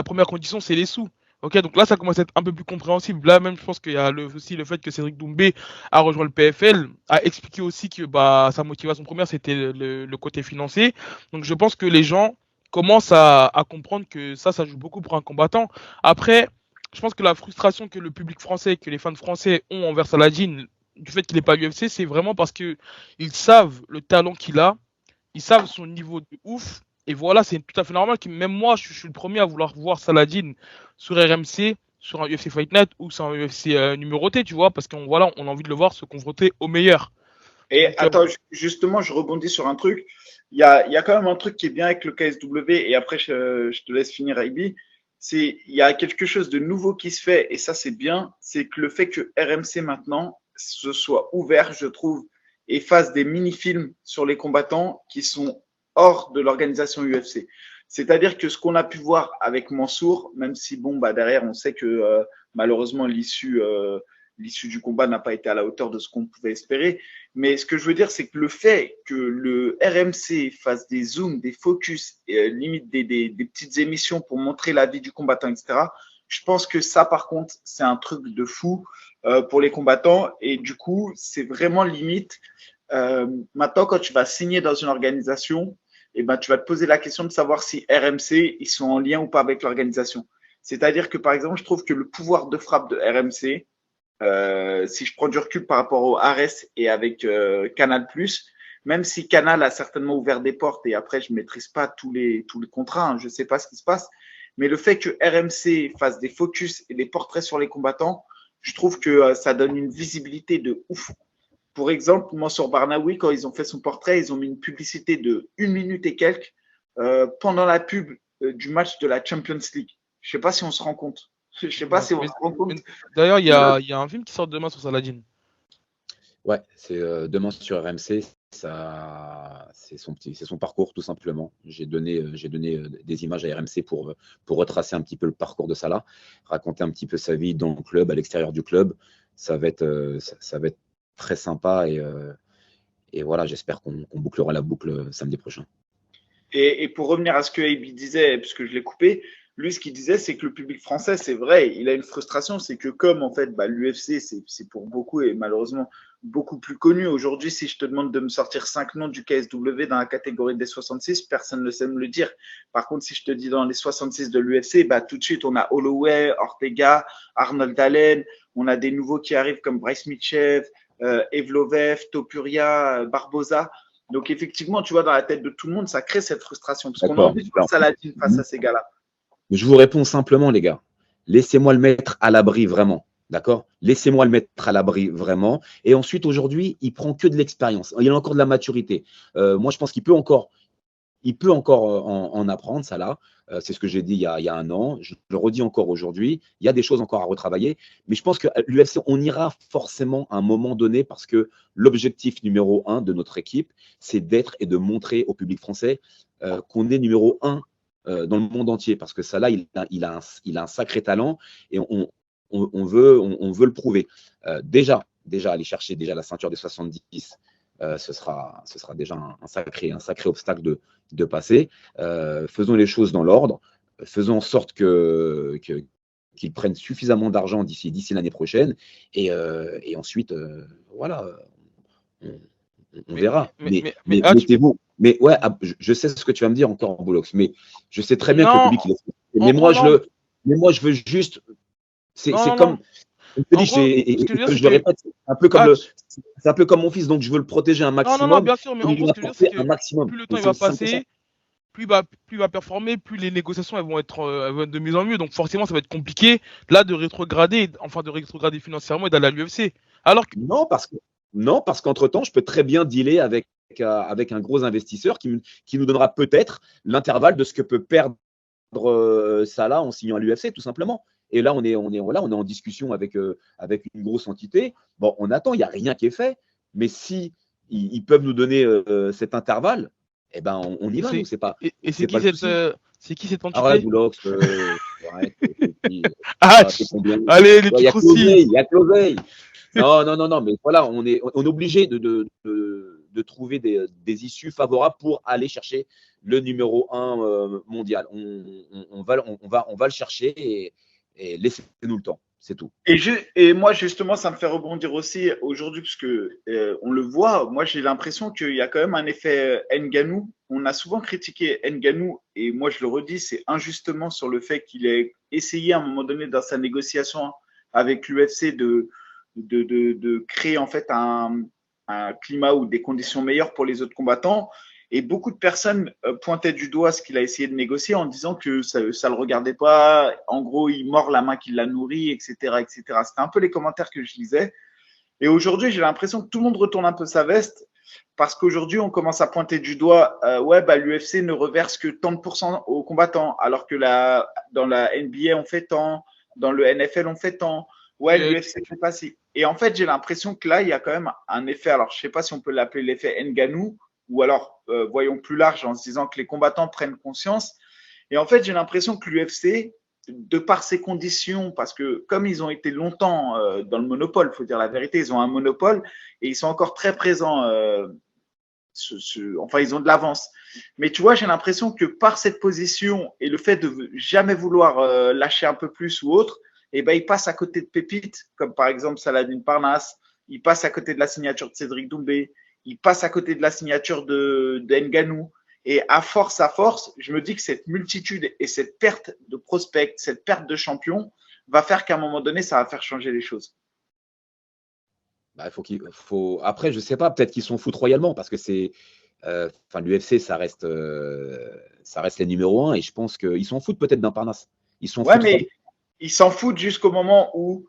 première condition, c'est les sous. Ok, donc là, ça commence à être un peu plus compréhensible. Là, même, je pense qu'il y a aussi le fait que Cédric Doumbé a rejoint le PFL, a expliqué aussi que sa motivation première, c'était le côté financier. Donc, je pense que les gens commencent à comprendre que ça joue beaucoup pour un combattant. Après, je pense que la frustration que le public français, que les fans français ont envers Saladin, du fait qu'il n'est pas UFC, c'est vraiment parce que ils savent le talent qu'il a, ils savent son niveau de ouf. Et voilà, c'est tout à fait normal que même moi, je suis le premier à vouloir voir Saladin sur RMC, sur un UFC Fight Night ou sur un UFC numéroté, tu vois, parce qu'on a envie de le voir se confronter au meilleur. Et donc, attends, justement, je rebondis sur un truc. Il y a quand même un truc qui est bien avec le KSW, et après, je te laisse finir, Aibi. Il y a quelque chose de nouveau qui se fait, et ça, c'est bien. C'est que le fait que RMC maintenant se soit ouvert, je trouve, et fasse des mini-films sur les combattants qui sont hors de l'organisation UFC. C'est-à-dire que ce qu'on a pu voir avec Mansour, même si derrière on sait que malheureusement l'issue du combat n'a pas été à la hauteur de ce qu'on pouvait espérer, mais ce que je veux dire, c'est que le fait que le RMC fasse des zooms, des focus, limite des petites émissions pour montrer la vie du combattant, etc., je pense que ça, par contre, c'est un truc de fou pour les combattants, et du coup, c'est vraiment limite. Maintenant, quand tu vas signer dans une organisation, tu vas te poser la question de savoir si RMC, ils sont en lien ou pas avec l'organisation. C'est-à-dire que, par exemple, je trouve que le pouvoir de frappe de RMC, si je prends du recul par rapport au Ares et avec Canal+, même si Canal a certainement ouvert des portes, et après, je ne maîtrise pas tous les contrats, je ne sais pas ce qui se passe, mais le fait que RMC fasse des focus et des portraits sur les combattants, je trouve que ça donne une visibilité de ouf. Pour exemple, Mansour Barnaoui, quand ils ont fait son portrait, ils ont mis une publicité de 1 minute et quelques pendant la pub du match de la Champions League. Je sais pas si on se rend compte. Je sais pas si on se rend compte. D'ailleurs, il y a un film qui sort demain sur Saladin. Ouais, c'est demain sur RMC. C'est son parcours tout simplement. J'ai donné des images à RMC pour retracer un petit peu le parcours de Salah, raconter un petit peu sa vie dans le club, à l'extérieur du club. Ça va être très sympa et voilà, j'espère qu'on bouclera la boucle samedi prochain. Et pour revenir à ce que AB disait, puisque je l'ai coupé, lui, ce qu'il disait, c'est que le public français, c'est vrai, il a une frustration, c'est que comme en fait, l'UFC, c'est pour beaucoup et malheureusement beaucoup plus connu. Aujourd'hui, si je te demande de me sortir 5 noms du KSW dans la catégorie des 66, personne ne sait me le dire. Par contre, si je te dis dans les 66 de l'UFC, tout de suite, on a Holloway, Ortega, Arnold Allen, on a des nouveaux qui arrivent comme Bryce Mitchell, Evloev, Topuria, Barboza. Donc effectivement, tu vois, dans la tête de tout le monde, ça crée cette frustration parce qu'on a envie de voir Saladin face à ces gars-là. Je vous réponds simplement, les gars. Laissez-moi le mettre à l'abri vraiment. D'accord? Laissez-moi le mettre à l'abri vraiment. Et ensuite, aujourd'hui, il prend que de l'expérience. Il a encore de la maturité. Moi, je pense qu'il peut encore en apprendre, ça là. C'est ce que j'ai dit il y a un an. Je le redis encore aujourd'hui. Il y a des choses encore à retravailler. Mais je pense que l'UFC, on ira forcément à un moment donné parce que l'objectif numéro 1 de notre équipe, c'est d'être et de montrer au public français qu'on est numéro 1 dans le monde entier. Parce que ça là, il a un sacré talent et on veut le prouver. Déjà aller chercher déjà la ceinture des 70. Ce sera déjà un sacré obstacle de passer. Faisons les choses dans l'ordre. Faisons en sorte qu'ils prennent suffisamment d'argent d'ici l'année prochaine. Et ensuite, voilà, on verra. Mais mettez-vous. Mais ouais, je sais ce que tu vas me dire encore, Boulox. Mais je sais très bien que le public, il est. Mais moi, je veux juste. C'est comme. Je le répète, c'est un peu comme mon fils, donc je veux le protéger un maximum. Non, bien sûr, mais en gros, ce que je veux dire, c'est que maximum. plus le temps il va passer, plus il va performer, plus les négociations elles vont être de mieux en mieux. Donc forcément, ça va être compliqué là de rétrograder financièrement et d'aller à l'UFC. Alors que Non, parce qu'entre-temps, je peux très bien dealer avec un gros investisseur qui nous donnera peut-être l'intervalle de ce que peut perdre Salah en signant à l'UFC, tout simplement. Et là, on est en discussion avec une grosse entité. Bon, on attend, il n'y a rien qui est fait. Mais si ils peuvent nous donner cet intervalle, eh ben, on y va. Nous, c'est pas. Et c'est qui cette entité? Arrête, Boulox. Allez, les petits croustilles. Il y a Closeille. Non, mais voilà, on est obligé de trouver des issues favorables pour aller chercher le numéro 1 mondial. On va le chercher et laissez-nous le temps, c'est tout. Et moi, justement, ça me fait rebondir aussi aujourd'hui, parce que on le voit, moi j'ai l'impression qu'il y a quand même un effet Ngannou. On a souvent critiqué Ngannou, et moi je le redis, c'est injustement sur le fait qu'il ait essayé à un moment donné dans sa négociation avec l'UFC de créer en fait un climat ou des conditions meilleures pour les autres combattants. Et beaucoup de personnes pointaient du doigt ce qu'il a essayé de négocier en disant que ça ne le regardait pas. En gros, il mord la main qui l'a nourri, etc., etc. C'était un peu les commentaires que je lisais. Et aujourd'hui, j'ai l'impression que tout le monde retourne un peu sa veste parce qu'aujourd'hui, on commence à pointer du doigt l'UFC ne reverse que tant de pourcents aux combattants, alors que dans la NBA, on fait tant, dans le NFL, on fait tant. Ouais, l'UFC ne fait pas si. Et en fait, j'ai l'impression que là, il y a quand même un effet. Alors, je ne sais pas si on peut l'appeler l'effet Ngannou, ou alors voyons plus large en se disant que les combattants prennent conscience. Et en fait, j'ai l'impression que l'UFC, de par ses conditions, parce que comme ils ont été longtemps dans le monopole, il faut dire la vérité, ils ont un monopole et ils sont encore très présents. Enfin, ils ont de l'avance. Mais tu vois, j'ai l'impression que par cette position et le fait de jamais vouloir lâcher un peu plus ou autre, eh ben, ils passent à côté de pépites, comme par exemple Saladin Parnasse, ils passent à côté de la signature de Cédric Doumbé, il passe à côté de la signature de Ngannou. Et à force, je me dis que cette multitude et cette perte de prospects, cette perte de champions, va faire qu'à un moment donné, ça va faire changer les choses. Après, je ne sais pas, peut-être qu'ils s'en foutent royalement parce que c'est. L'UFC, ça reste les numéros 1 et je pense qu'ils s'en foutent peut-être d'un Parnasse. Ils s'en foutent. Mais ils s'en foutent jusqu'au moment où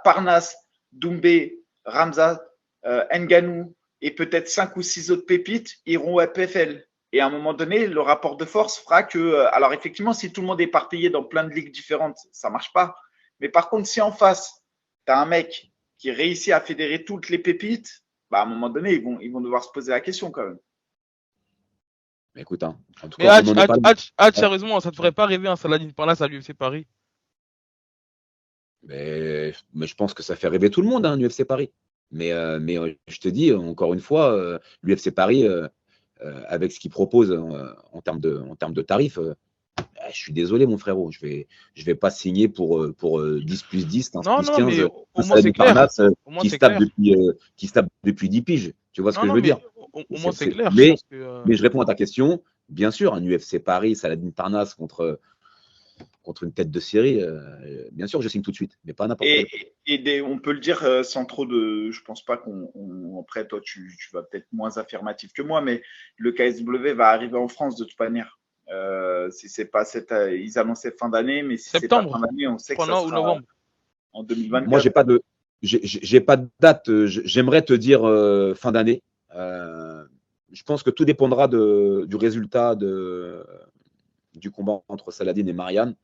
Parnasse, Doumbé, Ramzat, Ngannou et peut-être 5 ou 6 autres pépites iront à PFL. Et à un moment donné, le rapport de force fera que, alors effectivement, si tout le monde est éparpillé dans plein de ligues différentes, ça marche pas. Mais par contre, si en face, tu as un mec qui réussit à fédérer toutes les pépites, bah, à un moment donné, ils vont devoir se poser la question quand même. Mais écoute, hein, en tout Mais cas, on n'en est pas là. sérieusement, ça te ferait pas rêver un Saladin Parnasse à l'UFC Paris? Mais je pense que ça fait rêver tout le monde, hein, l'UFC Paris. Mais je te dis, encore une fois, l'UFC Paris, avec ce qu'il propose en termes de tarifs, je suis désolé, mon frérot. Je vais pas signer pour 10 plus 10, 15 Non, plus non, mais 15, au un moins c'est Saladin clair. Parnasse Au moins qui c'est se tape clair. depuis 10 piges. Tu vois ce Non, que je non, veux mais dire? au moins c'est clair. Je Mais pense que. je réponds à ta question. Bien sûr, un UFC Paris, Saladin Parnasse contre une tête de série, bien sûr, je signe tout de suite, mais pas n'importe quel. On peut le dire sans trop de. Je pense pas après, toi, tu vas peut-être moins affirmatif que moi, mais le KSW va arriver en France de toute manière. Si c'est pas ils annonçaient fin d'année, mais si c'est pas fin Septembre, d'année, on je sait que crois, ça non, ou sera novembre. en Moi, 2024. j'ai pas de date. J'aimerais te dire fin d'année. Je pense que tout dépendra du résultat du combat entre Saladin et Marianne.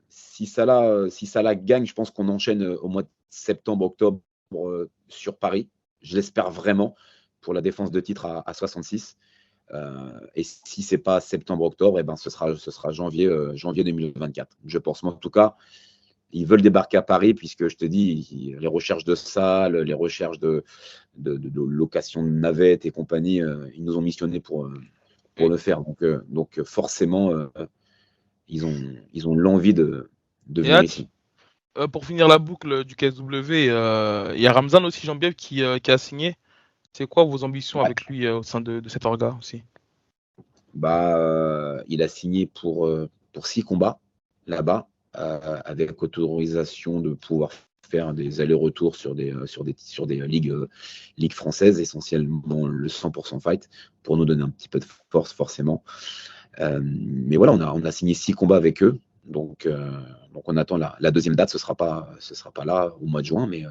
Si Salah gagne, je pense qu'on enchaîne au mois de septembre, octobre sur Paris. Je l'espère vraiment pour la défense de titre à 66. Et si c'est pas septembre, octobre, eh ben ce sera janvier 2024. Je pense. Mais en tout cas, ils veulent débarquer à Paris puisque je te dis, les recherches de salles, les recherches de location de navettes et compagnie, ils nous ont missionnés pour le faire. Donc forcément, ils ont l'envie de Et venir ici. pour finir la boucle du KSW, il y a Ramzan aussi, Jean-Pierre, qui a signé. C'est quoi vos ambitions Ouais. avec lui au sein de cet orga aussi? Il a signé pour 6 combats là-bas, avec autorisation de pouvoir faire des allers-retours sur des ligues françaises, essentiellement le 100% fight, pour nous donner un petit peu de force forcément. Mais voilà, on a signé 6 combats avec eux. Donc on attend la deuxième date. Ce sera pas là au mois de juin, mais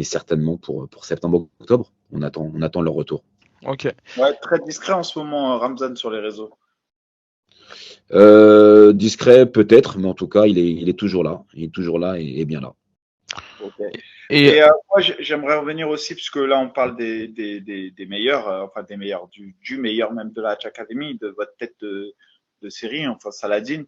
certainement pour septembre-octobre. On attend leur retour. Ok. Ouais, très discret en ce moment, Ramzan, sur les réseaux. Discret peut-être, mais en tout cas, il est toujours là. Il est toujours là et bien là. Ok. Et Moi, j'aimerais revenir aussi, puisque là, on parle des meilleurs, enfin des meilleurs, du meilleur même de la Hatch Academy, de votre tête de série, enfin Saladin.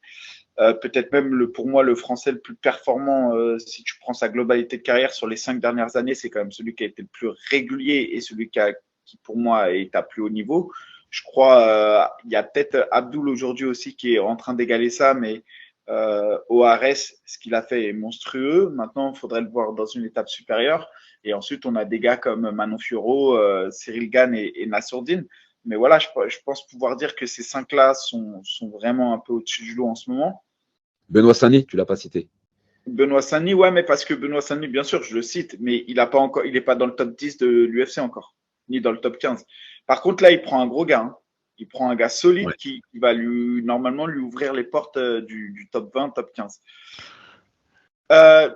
Peut-être même pour moi le français le plus performant, si tu prends sa globalité de carrière sur les 5 dernières années, c'est quand même celui qui a été le plus régulier et celui qui pour moi est à plus haut niveau. Je crois il y a peut-être Abdul aujourd'hui aussi qui est en train d'égaler ça, mais ORS, ce qu'il a fait est monstrueux. Maintenant, il faudrait le voir dans une étape supérieure. Et ensuite, on a des gars comme Manon Fiorot, Cyril Gane et Nassourdine. Mais voilà, je pense pouvoir dire que ces 5-là sont vraiment un peu au-dessus du lot en ce moment. Benoît Sané, tu l'as pas cité. Benoît Saint-Denis, ouais, mais parce que Benoît Saint-Denis, bien sûr, je le cite, mais il n'est pas dans le top 10 de l'UFC encore, ni dans le top 15. Par contre, là, il prend un gros gars. Hein. Il prend un gars solide Ouais. qui va normalement lui ouvrir les portes du top 20, top 15.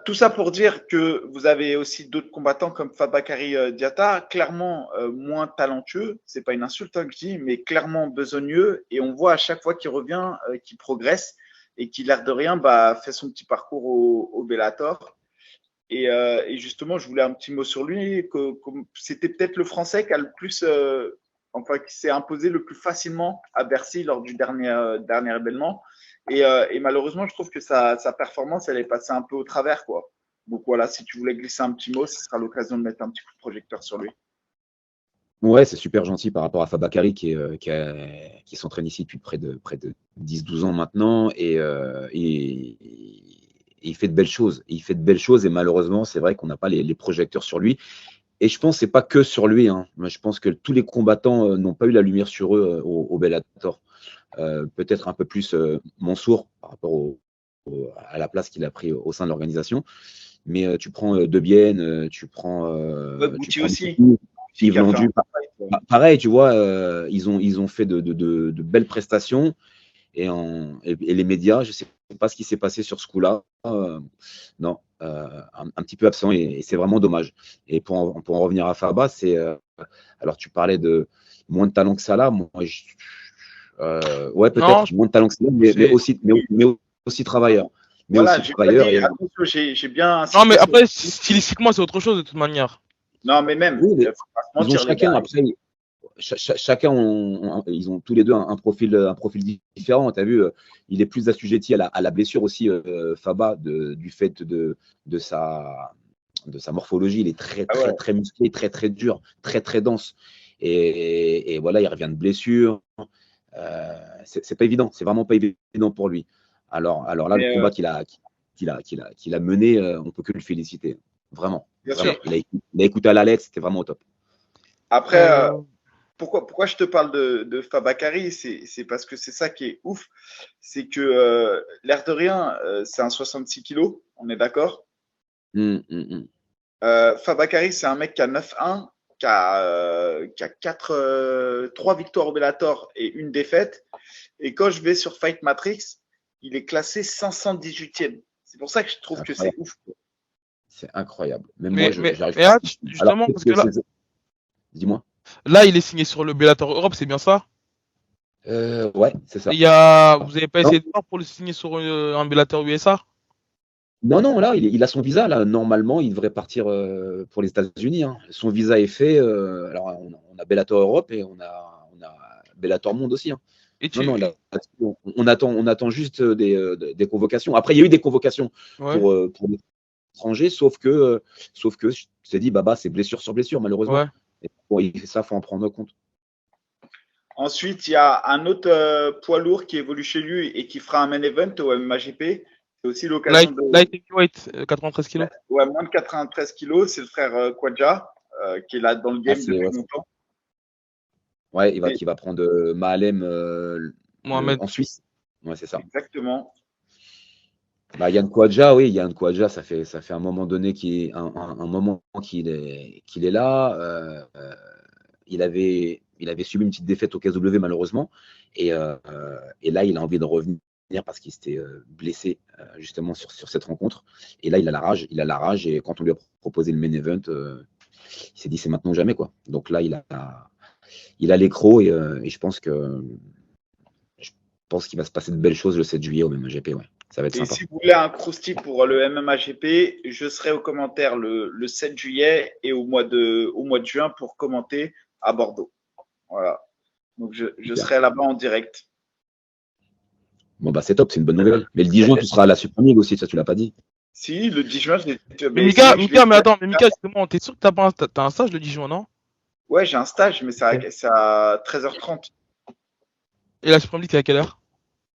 Tout ça pour dire que vous avez aussi d'autres combattants comme Fabakary Diatta, clairement moins talentueux, c'est pas une insulte que je dis, mais clairement besogneux, et on voit à chaque fois qu'il revient qu'il progresse et qu'il, l'air de rien, fait son petit parcours au Bellator. Et justement, je voulais un petit mot sur lui, c'était peut-être le Français qui a le plus, qui s'est imposé le plus facilement à Bercy lors du dernier événement. Et malheureusement, je trouve que sa performance, elle est passée un peu au travers, quoi. Donc voilà, si tu voulais glisser un petit mot, ce sera l'occasion de mettre un petit coup de projecteur sur lui. Ouais, c'est super gentil par rapport à Fabakary qui s'entraîne ici depuis près de 10-12 ans maintenant et il fait de belles choses. Et malheureusement, c'est vrai qu'on n'a pas les projecteurs sur lui. Et je pense que c'est pas que sur lui. Hein. Moi, je pense que tous les combattants n'ont pas eu la lumière sur eux au Bellator. Peut-être un peu plus Mansour par rapport à la place qu'il a pris au sein de l'organisation. Mais tu prends Debienne, tu prends Bouti aussi. Yves Landu, pareil, tu vois, ils ont fait de belles prestations et les médias, je ne sais pas ce qui s'est passé sur ce coup-là. Non, un petit peu absent et c'est vraiment dommage. Et pour en revenir à Faba, alors tu parlais de moins de talent que Salah. Ouais, Non, peut-être moins de talent que Salah, mais aussi travailleur. Mais Voilà, aussi j'ai pas travailleur. dit, Et, attention, j'ai bien non, mais insisté sur. après, stylistiquement, c'est autre chose de toute manière. Non, mais même, oui, mais faut pas se ils ont mentir, les chacun, gars. après, chacun, ils ont tous les deux un profil différent. Tu as vu, il est plus assujetti à la blessure aussi, Faba, du fait de sa morphologie. Il est très, Ah ouais. très, très musclé, très, très dur, très, très dense. Et voilà, il revient de blessure. C'est pas évident, c'est vraiment pas évident pour lui. Alors là, le Mais combat qu'il a mené, on peut que le féliciter. Vraiment, bien vraiment. sûr. Il a écouté à la lettre, c'était vraiment au top. Après, Euh, pourquoi je te parle de Fabakary, c'est parce que c'est ça qui est ouf. C'est que l'air de rien, c'est un 66 kilos, on est d'accord. Hum, hum, hum. Fabakary, c'est un mec qui a 9-1, qui a 3 victoires au Bellator et une défaite. Et quand je vais sur Fight Matrix, il est classé 518e. C'est pour ça que je C'est trouve que c'est incroyable. ouf. C'est incroyable. Même moi, j'arrive mais pas. Alors, justement, peut-être parce que que dis-moi. là, il est signé sur le Bellator Europe, c'est bien ça? Ouais, c'est ça. Vous avez pas Non, essayé de voir pour le signer sur un Bellator USA? non, non, là, il a son visa. Là, normalement, il devrait partir pour les États-Unis, hein. Son visa est fait. Alors, on a Bellator Europe et on a Bellator Monde aussi, hein. Et Non, non, tu, là, on attend juste des convocations. Après, il y a eu des convocations ouais, pour les étrangers, sauf que je t'ai dit, Baba, c'est blessure sur blessure, malheureusement. ouais. Et bon, ça, faut en prendre compte. Ensuite, il y a un autre poids lourd qui évolue chez lui et qui fera un main event au MMAGP. C'est aussi l'occasion de. Light heavyweight, 93 kilos. Ouais, moins de 93 kilos. C'est le frère Kwadja qui est là dans le Ah, game depuis ouais, longtemps. ouais, Et qui va prendre Mahalem Mohamed. en Suisse. Ouais, c'est ça. exactement. Bah, Yann Kouadja, oui, Yann Kouadja, ça fait un moment donné un moment qu'il est là. Il avait subi une petite défaite au KSW malheureusement. Et là, il a envie de revenir parce qu'il s'était blessé justement sur cette rencontre. Et là, il a la rage. Il a la rage. Et quand on lui a proposé le main event, il s'est dit c'est maintenant ou jamais, quoi. Donc là, il a les crocs et je pense qu'il va se passer de belles choses le 7 juillet au MMAGP. Ouais. Ça va être Et sympa. si vous voulez un crousty pour le MMAGP, je serai aux commentaires le 7 juillet et au mois de juin pour commenter à Bordeaux. Voilà. Donc je Super. serai là-bas en direct. Bon, bah, c'est top, c'est une bonne nouvelle. Mais le 10 juin, tu seras à la Super League aussi, ça, tu l'as pas dit. Si, le 10 juin, Mais mais sinon, je vais. Mais attends, mais Mika, justement, t'es sûr que t'as un stage le 10 juin, non? Ouais, j'ai un stage, mais c'est à 13h30. Et la Supreme League, c'est à quelle heure?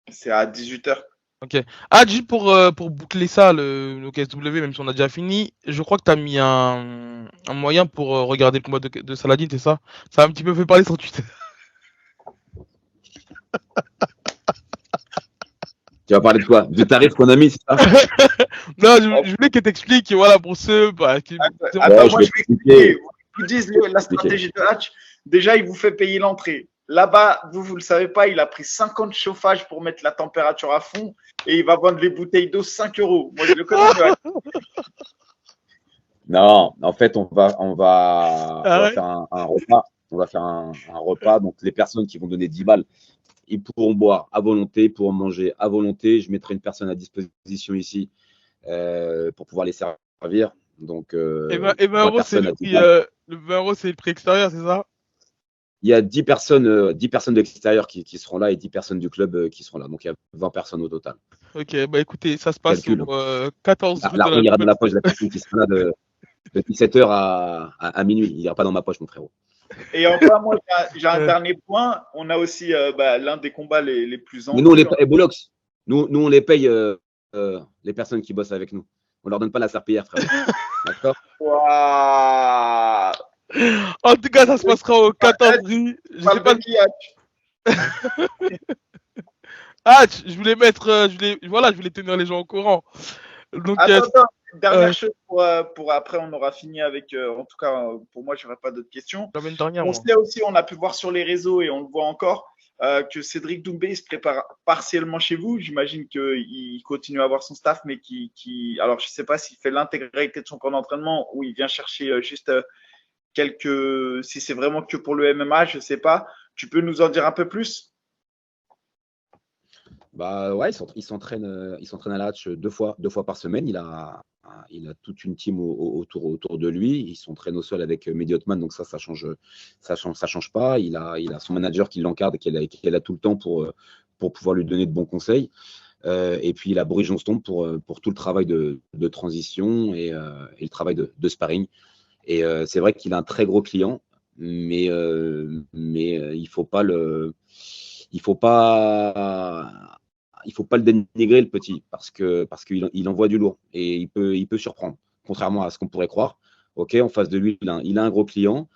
C'est à 18h. Ok. Ah, juste pour boucler ça, le KSW, même si on a déjà fini, je crois que t'as mis un moyen pour regarder le combat de Saladin, c'est ça? Ça a un petit peu fait parler sur Twitter. Tu vas parler de quoi? Du tarif qu'on a mis, c'est ça? Non, je voulais que t'expliques, voilà, pour ceux qui. Attends, Ouais, je moi vais je vais expliquer. expliquer. Vous disent la stratégie de Hatch. Déjà, il vous fait payer l'entrée. Là-bas, vous ne le savez pas, il a pris 50 chauffages pour mettre la température à fond et il va vendre les bouteilles d'eau 5 euros. Moi, je le connais. Non, en fait, on va Arrête. faire un repas. On va faire un repas. Donc, les personnes qui vont donner 10 balles, ils pourront boire à volonté, pourront manger à volonté. Je mettrai une personne à disposition ici pour pouvoir les servir. Donc, Et 20 3 euros, c'est personnes le à 10 prix, balles. le 20 euros, c'est le prix extérieur, c'est ça? Il y a 10 personnes de l'extérieur qui seront là et 10 personnes du club qui seront là. Donc, il y a 20 personnes au total. Ok, bah écoutez, ça se passe au Calcul. 14 rue de L'argent la ira dans Nouvelle. la poche de la personne qui sera là de 17h à minuit. Il n'ira pas dans ma poche, mon frérot. Et enfin, moi, j'ai un dernier point. On a aussi l'un des combats les plus Mais nous, on les envieux. paye, Bolox. Nous, on les paye les personnes qui bossent avec nous. On leur donne pas la serpillière, frérot. D'accord? Waouh. En tout cas, ça se passera au 14 rue. Je sais Parle pas. de qui, Hatch? Ah, je voulais mettre, je voulais tenir les gens au courant. Donc, Attends, dernière euh, chose pour après, on aura fini avec. En tout cas, pour moi, je n'aurai pas d'autres questions. la semaine dernière, On moi. sait aussi, on a pu voir sur les réseaux et on le voit encore, que Cédric Doumbé se prépare partiellement chez vous. J'imagine qu'il continue à avoir son staff, mais alors je ne sais pas s'il fait l'intégralité de son camp d'entraînement ou il vient chercher juste si c'est vraiment que pour le MMA, je ne sais pas. Tu peux nous en dire un peu plus? Bah ouais, il s'entraîne à la hatch deux fois par semaine. Il a toute une team autour de lui. Il s'entraîne au sol avec Mehdi Othman, donc ça change pas. Il a son manager qui l'encadre et qui est là tout le temps pour pouvoir lui donner de bons conseils. Et puis il a Boris Johnston pour tout le travail de transition et le travail de sparring. Et c'est vrai qu'il a un très gros client, mais il faut pas le dénigrer, le petit, parce qu'il envoie du lourd et il peut surprendre, contrairement à ce qu'on pourrait croire. Ok, en face de lui, il a un gros client,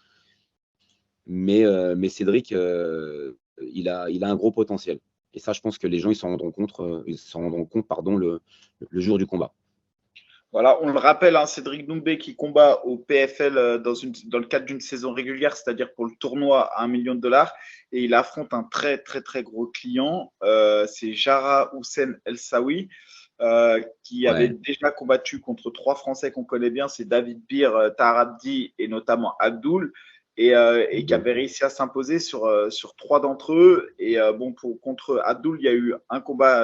mais Cédric, il a un gros potentiel. Et ça, je pense que les gens, ils s'en rendront compte, pardon, le jour du combat. Voilà, on le rappelle, hein, Cédric Doumbé qui combat au PFL dans le cadre d'une saison régulière, c'est-à-dire pour le tournoi à 1 million de dollars. Et il affronte un très, très, très gros client. C'est Jara Houssen El Sawi, qui avait déjà combattu contre 3 Français qu'on connaît bien. C'est David Bir, Tahar Abdi et notamment Abdoul. Et qui avait réussi à s'imposer sur 3 d'entre eux. Et contre Abdoul, il y a eu un combat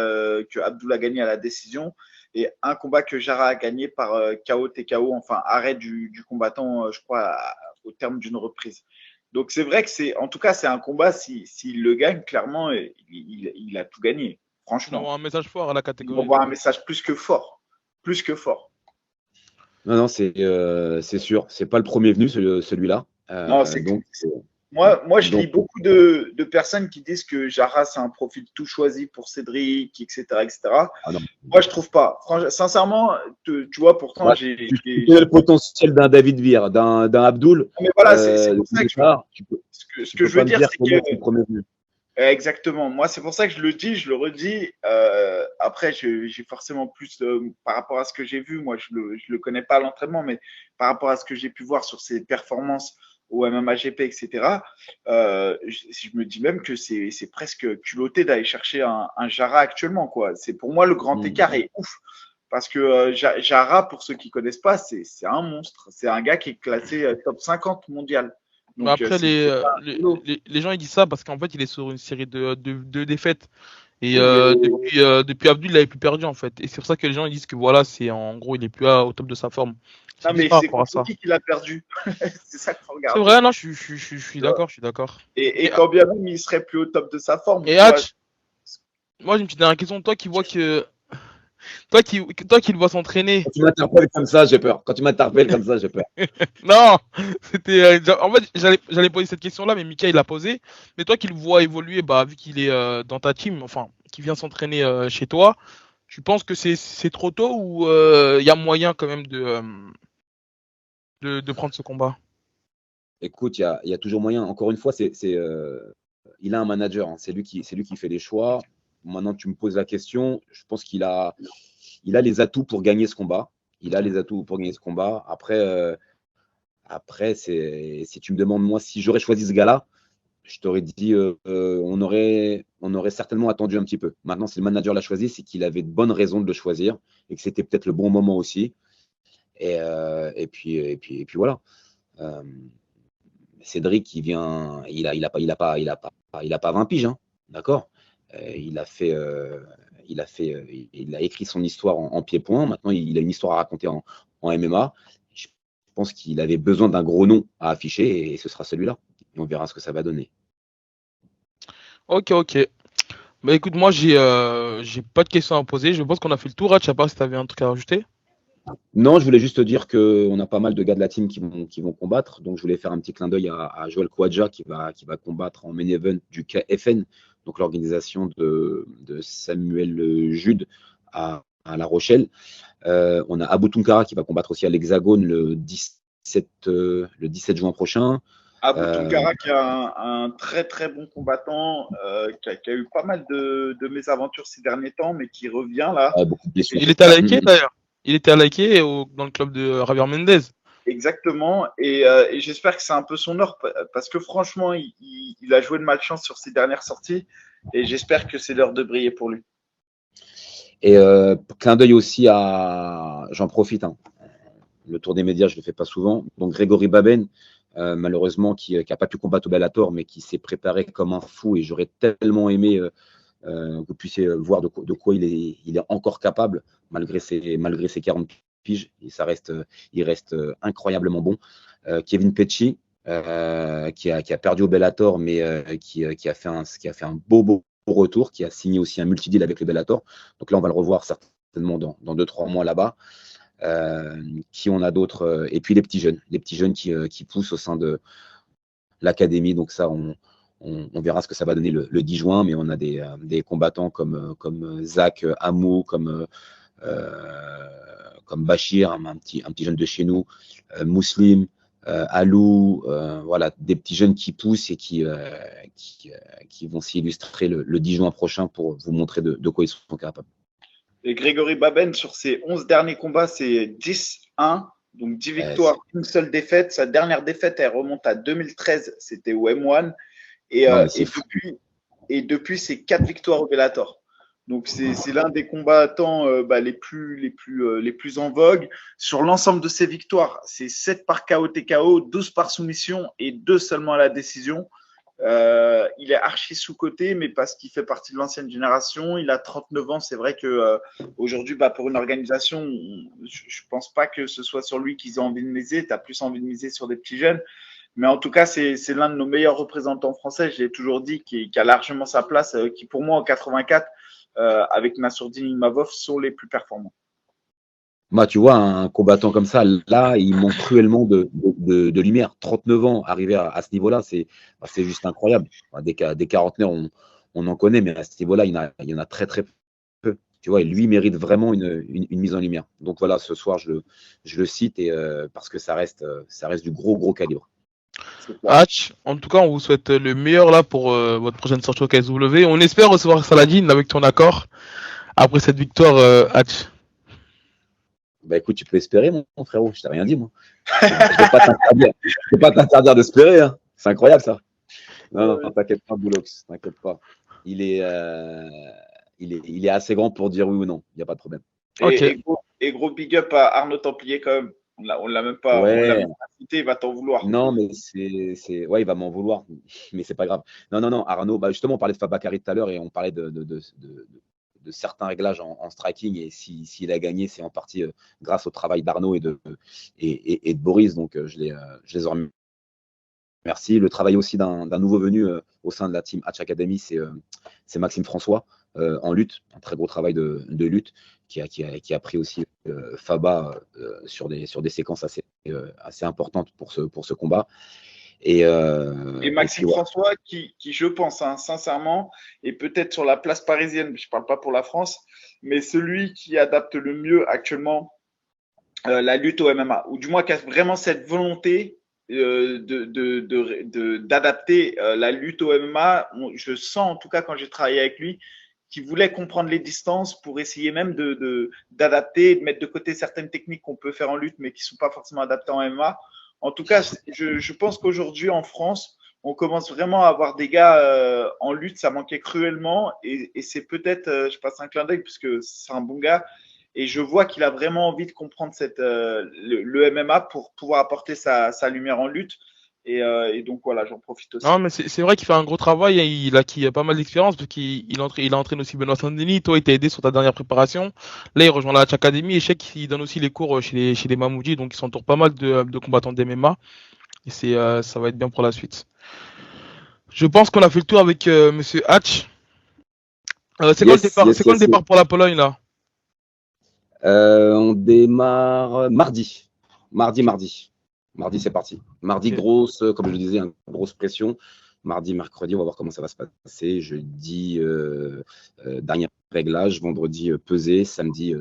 que Abdoul a gagné à la décision et un combat que Jara a gagné par KO TKO, enfin arrêt du combattant, je crois, au terme d'une reprise. Donc c'est vrai que en tout cas, c'est un combat, s'il le gagne, clairement, il a tout gagné, franchement. On envoie un message fort à la Il catégorie. envoie un message plus que fort. Plus que fort. Non, c'est sûr. C'est pas le premier venu, celui-là. Non, Moi, je lis beaucoup de personnes qui disent que Jara, c'est un profil tout choisi pour Cédric, etc. etc. Ah non. Moi, je trouve pas. Sincèrement, tu vois, pourtant, tu connais le potentiel d'un David Vir, d'un Abdoul. Mais voilà, c'est pour ça que ce que je veux dire, c'est que. C'est le premier venu. Exactement. Moi, c'est pour ça que je le dis, je le redis. Après, j'ai forcément plus par rapport à ce que j'ai vu. Moi, je le connais pas à l'entraînement, mais par rapport à ce que j'ai pu voir sur ses performances au MMA-GP, etc. Je me dis même que c'est presque culotté d'aller chercher un Jara actuellement, quoi. C'est pour moi le grand écart est ouf. Parce que Jara, pour ceux qui connaissent pas, c'est un monstre. C'est un gars qui est classé top 50 mondial. Donc, après, les gens ils disent ça parce qu'en fait, il est sur une série de défaites. Et depuis Abdul, il avait plus perdu en fait. Et c'est pour ça que les gens ils disent que voilà, en gros, il est plus au top de sa forme. Non, mais c'est contre qui qu'il a perdu. C'est ça qu'il faut regarder. C'est vrai, non, je suis d'accord, je suis d'accord. Et quand bien même, il serait plus au top de sa forme. Et Hatch, moi j'ai une petite dernière question. Toi qui vois que. Toi qui le vois s'entraîner. Quand tu m'interpelles comme ça, j'ai peur. Non, c'était. En fait, j'allais poser cette question-là, mais Mika il l'a posée. Mais toi qui le vois évoluer, vu qu'il est dans ta team, enfin, qui vient s'entraîner chez toi, tu penses que c'est trop tôt ou il y a moyen quand même de prendre ce combat? Écoute, il y a toujours moyen. Encore une fois, il a un manager. Hein. C'est lui qui fait les choix. Maintenant, tu me poses la question. Je pense qu'il a les atouts pour gagner ce combat. Après, si tu me demandes, moi, si j'aurais choisi ce gars-là, je t'aurais dit, on aurait certainement attendu un petit peu. Maintenant, si le manager l'a choisi, c'est qu'il avait de bonnes raisons de le choisir et que c'était peut-être le bon moment aussi. Et puis voilà. Cédric, il a pas 20 piges, hein, d'accord. Il a écrit son histoire en pied-point. Maintenant, il a une histoire à raconter en MMA. Je pense qu'il avait besoin d'un gros nom à afficher et ce sera celui-là. Et on verra ce que ça va donner. Ok. Bah écoute, moi j'ai pas de questions à poser. Je pense qu'on a fait le tour. Je sais pas si tu avais un truc à rajouter. Non, je voulais juste te dire qu'on a pas mal de gars de la team qui vont combattre. Donc, je voulais faire un petit clin d'œil à Joël Kouadja qui va combattre en main event du KFN, donc l'organisation de Samuel Jude à La Rochelle. On a Abou Tunkara qui va combattre aussi à l'Hexagone le 17 juin prochain. Abou Tunkara qui a un très très bon combattant, qui a eu pas mal de mésaventures ces derniers temps, mais qui revient là. Il était à Laïké d'ailleurs. Il était à Laïké dans le club de Javier Mendez. Exactement, et j'espère que c'est un peu son heure, parce que franchement, il a joué de malchance sur ses dernières sorties, et j'espère que c'est l'heure de briller pour lui. Et clin d'œil aussi j'en profite, hein. Le tour des médias, je ne le fais pas souvent. Donc Grégory Baben, malheureusement, qui n'a pas pu combattre au Bellator, mais qui s'est préparé comme un fou. Et j'aurais tellement aimé que vous puissiez voir de quoi il est encore capable, malgré ses 40 piges. Et il reste incroyablement bon. Kevin Petchy, qui a perdu au Bellator, mais qui a fait un beau retour, qui a signé aussi un multi-deal avec le Bellator. Donc là, on va le revoir certainement dans 2-3 mois là-bas. Qui on a d'autres, et puis les petits jeunes qui poussent au sein de l'académie. Donc ça, on verra ce que ça va donner le 10 juin, mais on a des combattants comme Zach Hamou, comme Bachir, un petit jeune de chez nous, Mouslim, Alou, voilà, des petits jeunes qui poussent et qui vont s'illustrer le 10 juin prochain pour vous montrer de quoi ils sont capables. Et Grégory Baben, sur ses 11 derniers combats, c'est 10-1, donc 10 victoires, une seule défaite. Sa dernière défaite, elle remonte à 2013, c'était au M1. Et depuis, c'est 4 victoires au Bellator. Donc, c'est l'un des combattants les plus en vogue. Sur l'ensemble de ses victoires, c'est 7 par KO TKO, 12 par soumission et 2 seulement à la décision. Il est archi sous-coté, mais parce qu'il fait partie de l'ancienne génération. Il a 39 ans. C'est vrai que aujourd'hui, pour une organisation, je pense pas que ce soit sur lui qu'ils ont envie de miser. Tu as plus envie de miser sur des petits jeunes. Mais en tout cas, c'est l'un de nos meilleurs représentants français. Je l'ai toujours dit, qui a largement sa place, qui pour moi en 84, avec Nassourdine Imavov, sont les plus performants. Moi, tu vois, un combattant comme ça, là, il manque cruellement de lumière. 39 ans, arriver à ce niveau-là, c'est juste incroyable. Des quarantenaires, on en connaît, mais à ce niveau-là, il y en a très, très peu. Tu vois, et lui mérite vraiment une mise en lumière. Donc voilà, ce soir, je le cite parce que ça reste du gros calibre. Hatch, en tout cas, on vous souhaite le meilleur là pour votre prochaine sortie au KSW. On espère recevoir Saladin avec ton accord après cette victoire, Hatch. Bah écoute, tu peux espérer, mon frérot. Je t'ai rien dit, moi. Je ne vais pas t'interdire d'espérer. Hein. C'est incroyable, ça. Non, t'inquiète pas, Boulox. T'inquiète pas. Il est assez grand pour dire oui ou non. Il n'y a pas de problème. Et gros big up à Arnaud Templier, quand même. On l'a même pas cité, il va t'en vouloir. Non, mais ouais, il va m'en vouloir, mais c'est pas grave. Non, Arnaud, justement, on parlait de Fabakary tout à l'heure et on parlait de certains réglages en striking, et s'il a gagné, c'est en partie grâce au travail d'Arnaud et de Boris, donc je les en remercie. Le travail aussi d'un nouveau venu au sein de la team Hatch Academy, c'est Maxime François en lutte, un très gros travail de lutte qui a pris aussi Faba sur des séquences assez importantes pour ce combat. Et Maxime François, qui je pense, sincèrement, et peut-être sur la place parisienne, je ne parle pas pour la France, mais celui qui adapte le mieux actuellement la lutte au MMA, ou du moins qui a vraiment cette volonté d'adapter la lutte au MMA. Je sens, en tout cas, quand j'ai travaillé avec lui, qu'il voulait comprendre les distances pour essayer même d'adapter, de mettre de côté certaines techniques qu'on peut faire en lutte, mais qui ne sont pas forcément adaptées en MMA. En tout cas, je pense qu'aujourd'hui, en France, on commence vraiment à avoir des gars en lutte. Ça manquait cruellement. Et c'est peut-être, je passe un clin d'œil, puisque c'est un bon gars. Et je vois qu'il a vraiment envie de comprendre le MMA pour pouvoir apporter sa lumière en lutte. Et donc, voilà, j'en profite aussi. Non, mais c'est vrai qu'il fait un gros travail. Il a acquis pas mal d'expérience parce qu'il entraîne aussi Benoît Saint-Denis. Toi, il t'a aidé sur ta dernière préparation. Là, il rejoint la Hatch Academy. Et je sais qu'il donne aussi les cours chez les Mamoudji. Donc, il s'entoure pas mal de combattants d'MMA. Et ça va être bien pour la suite. Je pense qu'on a fait le tour avec Monsieur Hatch. C'est quoi le départ pour la Pologne, là? On démarre mardi. Mardi, c'est parti. Mardi, grosse, comme je le disais, grosse pression. Mardi, mercredi, on va voir comment ça va se passer. Jeudi, dernier réglage. Vendredi, pesée. Samedi,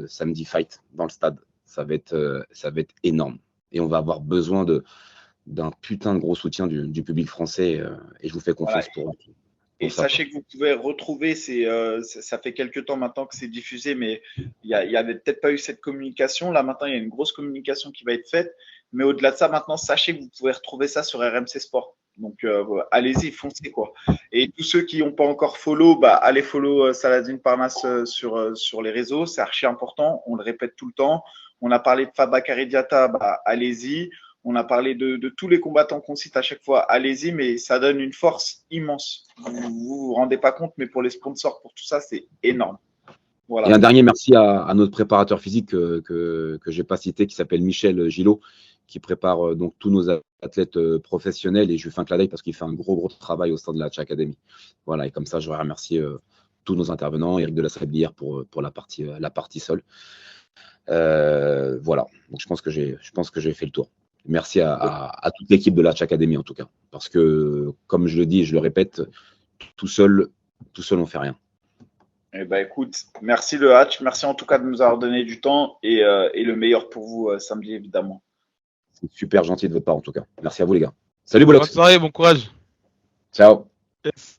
fight dans le stade. Ça va être énorme. Et on va avoir besoin d'un putain de gros soutien du public français. Et je vous fais confiance pour et sachez que vous pouvez retrouver, ça fait quelques temps maintenant que c'est diffusé, mais il n'y avait peut-être pas eu cette communication. Là, maintenant, il y a une grosse communication qui va être faite. Mais au-delà de ça, maintenant, sachez que vous pouvez retrouver ça sur RMC Sport. Donc, allez-y, foncez, quoi. Et tous ceux qui n'ont pas encore follow, allez follow Saladin Parnasse sur les réseaux. C'est archi important. On le répète tout le temps. On a parlé de Fabakary Diatta, allez-y. On a parlé de tous les combattants qu'on cite à chaque fois. Allez-y, mais ça donne une force immense. Vous vous rendez pas compte, mais pour les sponsors, pour tout ça, c'est énorme. Voilà. Et un dernier merci à notre préparateur physique que je n'ai pas cité, qui s'appelle Michel Gillot, qui prépare donc tous nos athlètes professionnels. Et je lui fais un clin d'œil parce qu'il fait un gros travail au sein de la Hatch Academy. Voilà, et comme ça, je voudrais remercier tous nos intervenants, Eric de la Sablière pour la partie sol. Voilà, donc je pense que j'ai fait le tour. Merci à toute l'équipe de la Hatch Academy en tout cas, parce que comme je le dis et je le répète, tout seul on fait rien. Eh ben, écoute, merci le Hatch, merci en tout cas de nous avoir donné du temps et le meilleur pour vous samedi évidemment. C'est super gentil de votre part en tout cas. Merci à vous les gars. Salut Bonne Bolox. soirée, bon courage. Ciao. Yes.